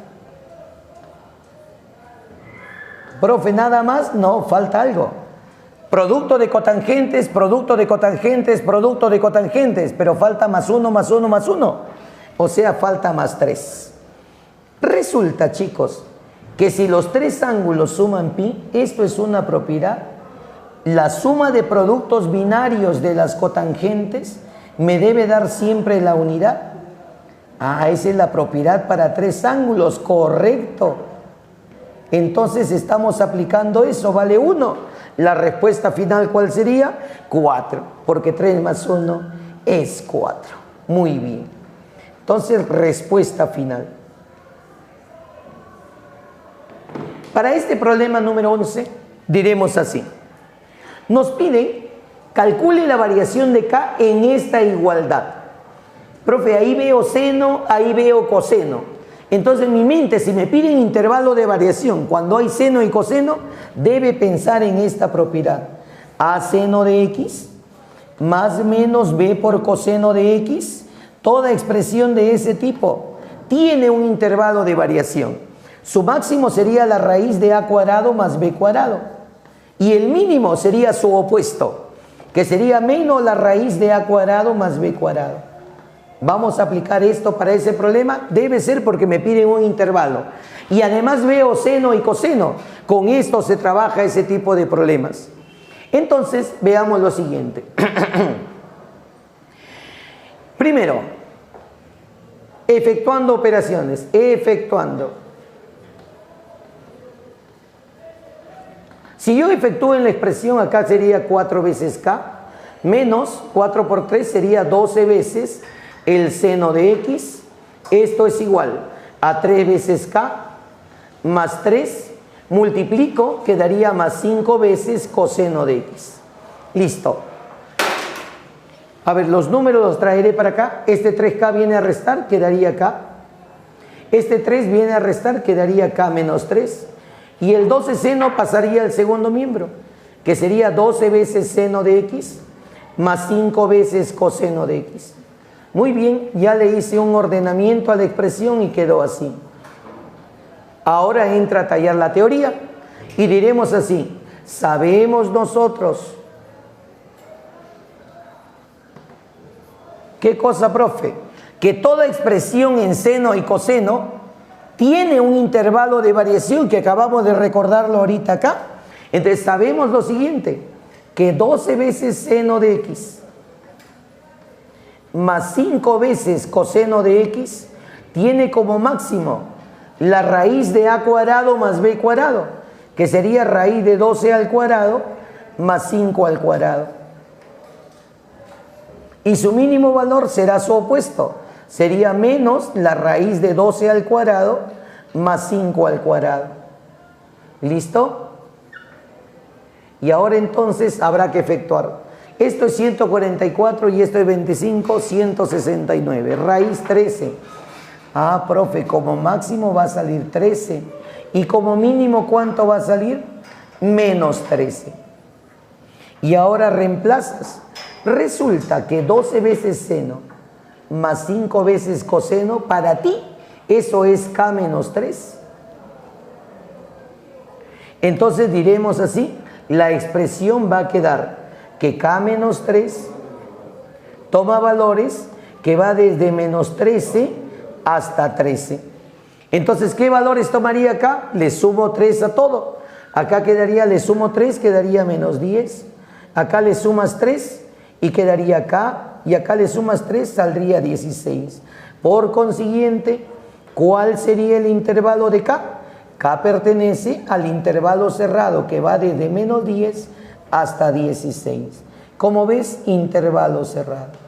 Profe, nada más, no, falta algo. Producto de cotangentes, producto de cotangentes, producto de cotangentes, pero falta más 1, más 1, más 1. O sea, falta más 3. Resulta, chicos, que si los tres ángulos suman pi, esto es una propiedad. La suma de productos binarios de las cotangentes me debe dar siempre la unidad. Ah, esa es la propiedad para tres ángulos, correcto. Entonces estamos aplicando eso, vale 1. La respuesta final, ¿cuál sería? 4, porque 3 más 1 es 4. Muy bien. Entonces, respuesta final. Para este problema número 11, diremos así. Nos piden, calcule la variación de K en esta igualdad. Profe, ahí veo seno, ahí veo coseno. Entonces, en mi mente, si me piden intervalo de variación, cuando hay seno y coseno, debe pensar en esta propiedad. A seno de x más menos b por coseno de x, toda expresión de ese tipo tiene un intervalo de variación. Su máximo sería la raíz de a cuadrado más b cuadrado. Y el mínimo sería su opuesto, que sería menos la raíz de a cuadrado más b cuadrado. Vamos a aplicar esto para ese problema. Debe ser porque me piden un intervalo. Y además veo seno y coseno. Con esto se trabaja ese tipo de problemas. Entonces, veamos lo siguiente. Primero, efectuando operaciones. Efectuando. Si yo efectúo en la expresión, acá sería 4 veces K, menos 4 por 3 sería 12 veces el seno de x. Esto es igual a 3 veces K más 3, multiplico, quedaría más 5 veces coseno de x. Listo. A ver, los números los traeré para acá. Este 3k viene a restar, quedaría acá. Este 3 viene a restar, quedaría acá menos 3. Y el 12 seno pasaría al segundo miembro, que sería 12 veces seno de x más 5 veces coseno de x. Muy bien, ya le hice un ordenamiento a la expresión y quedó así. Ahora entra a tallar la teoría y diremos así: sabemos nosotros. ¿Qué cosa, profe? Que toda expresión en seno y coseno tiene un intervalo de variación que acabamos de recordarlo ahorita acá. Entonces sabemos lo siguiente, que 12 veces seno de x más 5 veces coseno de x tiene como máximo la raíz de a cuadrado más b cuadrado, que sería raíz de 12 al cuadrado más 5 al cuadrado. Y su mínimo valor será su opuesto, sería menos la raíz de 12 al cuadrado más 5 al cuadrado. ¿Listo? Y ahora entonces habrá que efectuar. Esto es 144 y esto es 25, 169. Raíz 13. Ah, profe, como máximo va a salir 13. Y como mínimo, ¿cuánto va a salir? Menos 13. Y ahora reemplazas. Resulta que 12 veces seno más 5 veces coseno, para ti, eso es k menos 3. Entonces diremos así, la expresión va a quedar que k menos 3 toma valores que va desde menos 13 hasta 13. Entonces, ¿qué valores tomaría acá? Le sumo 3 a todo. Acá quedaría, le sumo 3, quedaría menos 10. Acá le sumas 3 y quedaría acá. Y acá le sumas 3, saldría 16. Por consiguiente, ¿cuál sería el intervalo de k? K pertenece al intervalo cerrado que va desde menos 10 hasta 16. Como ves, intervalo cerrado.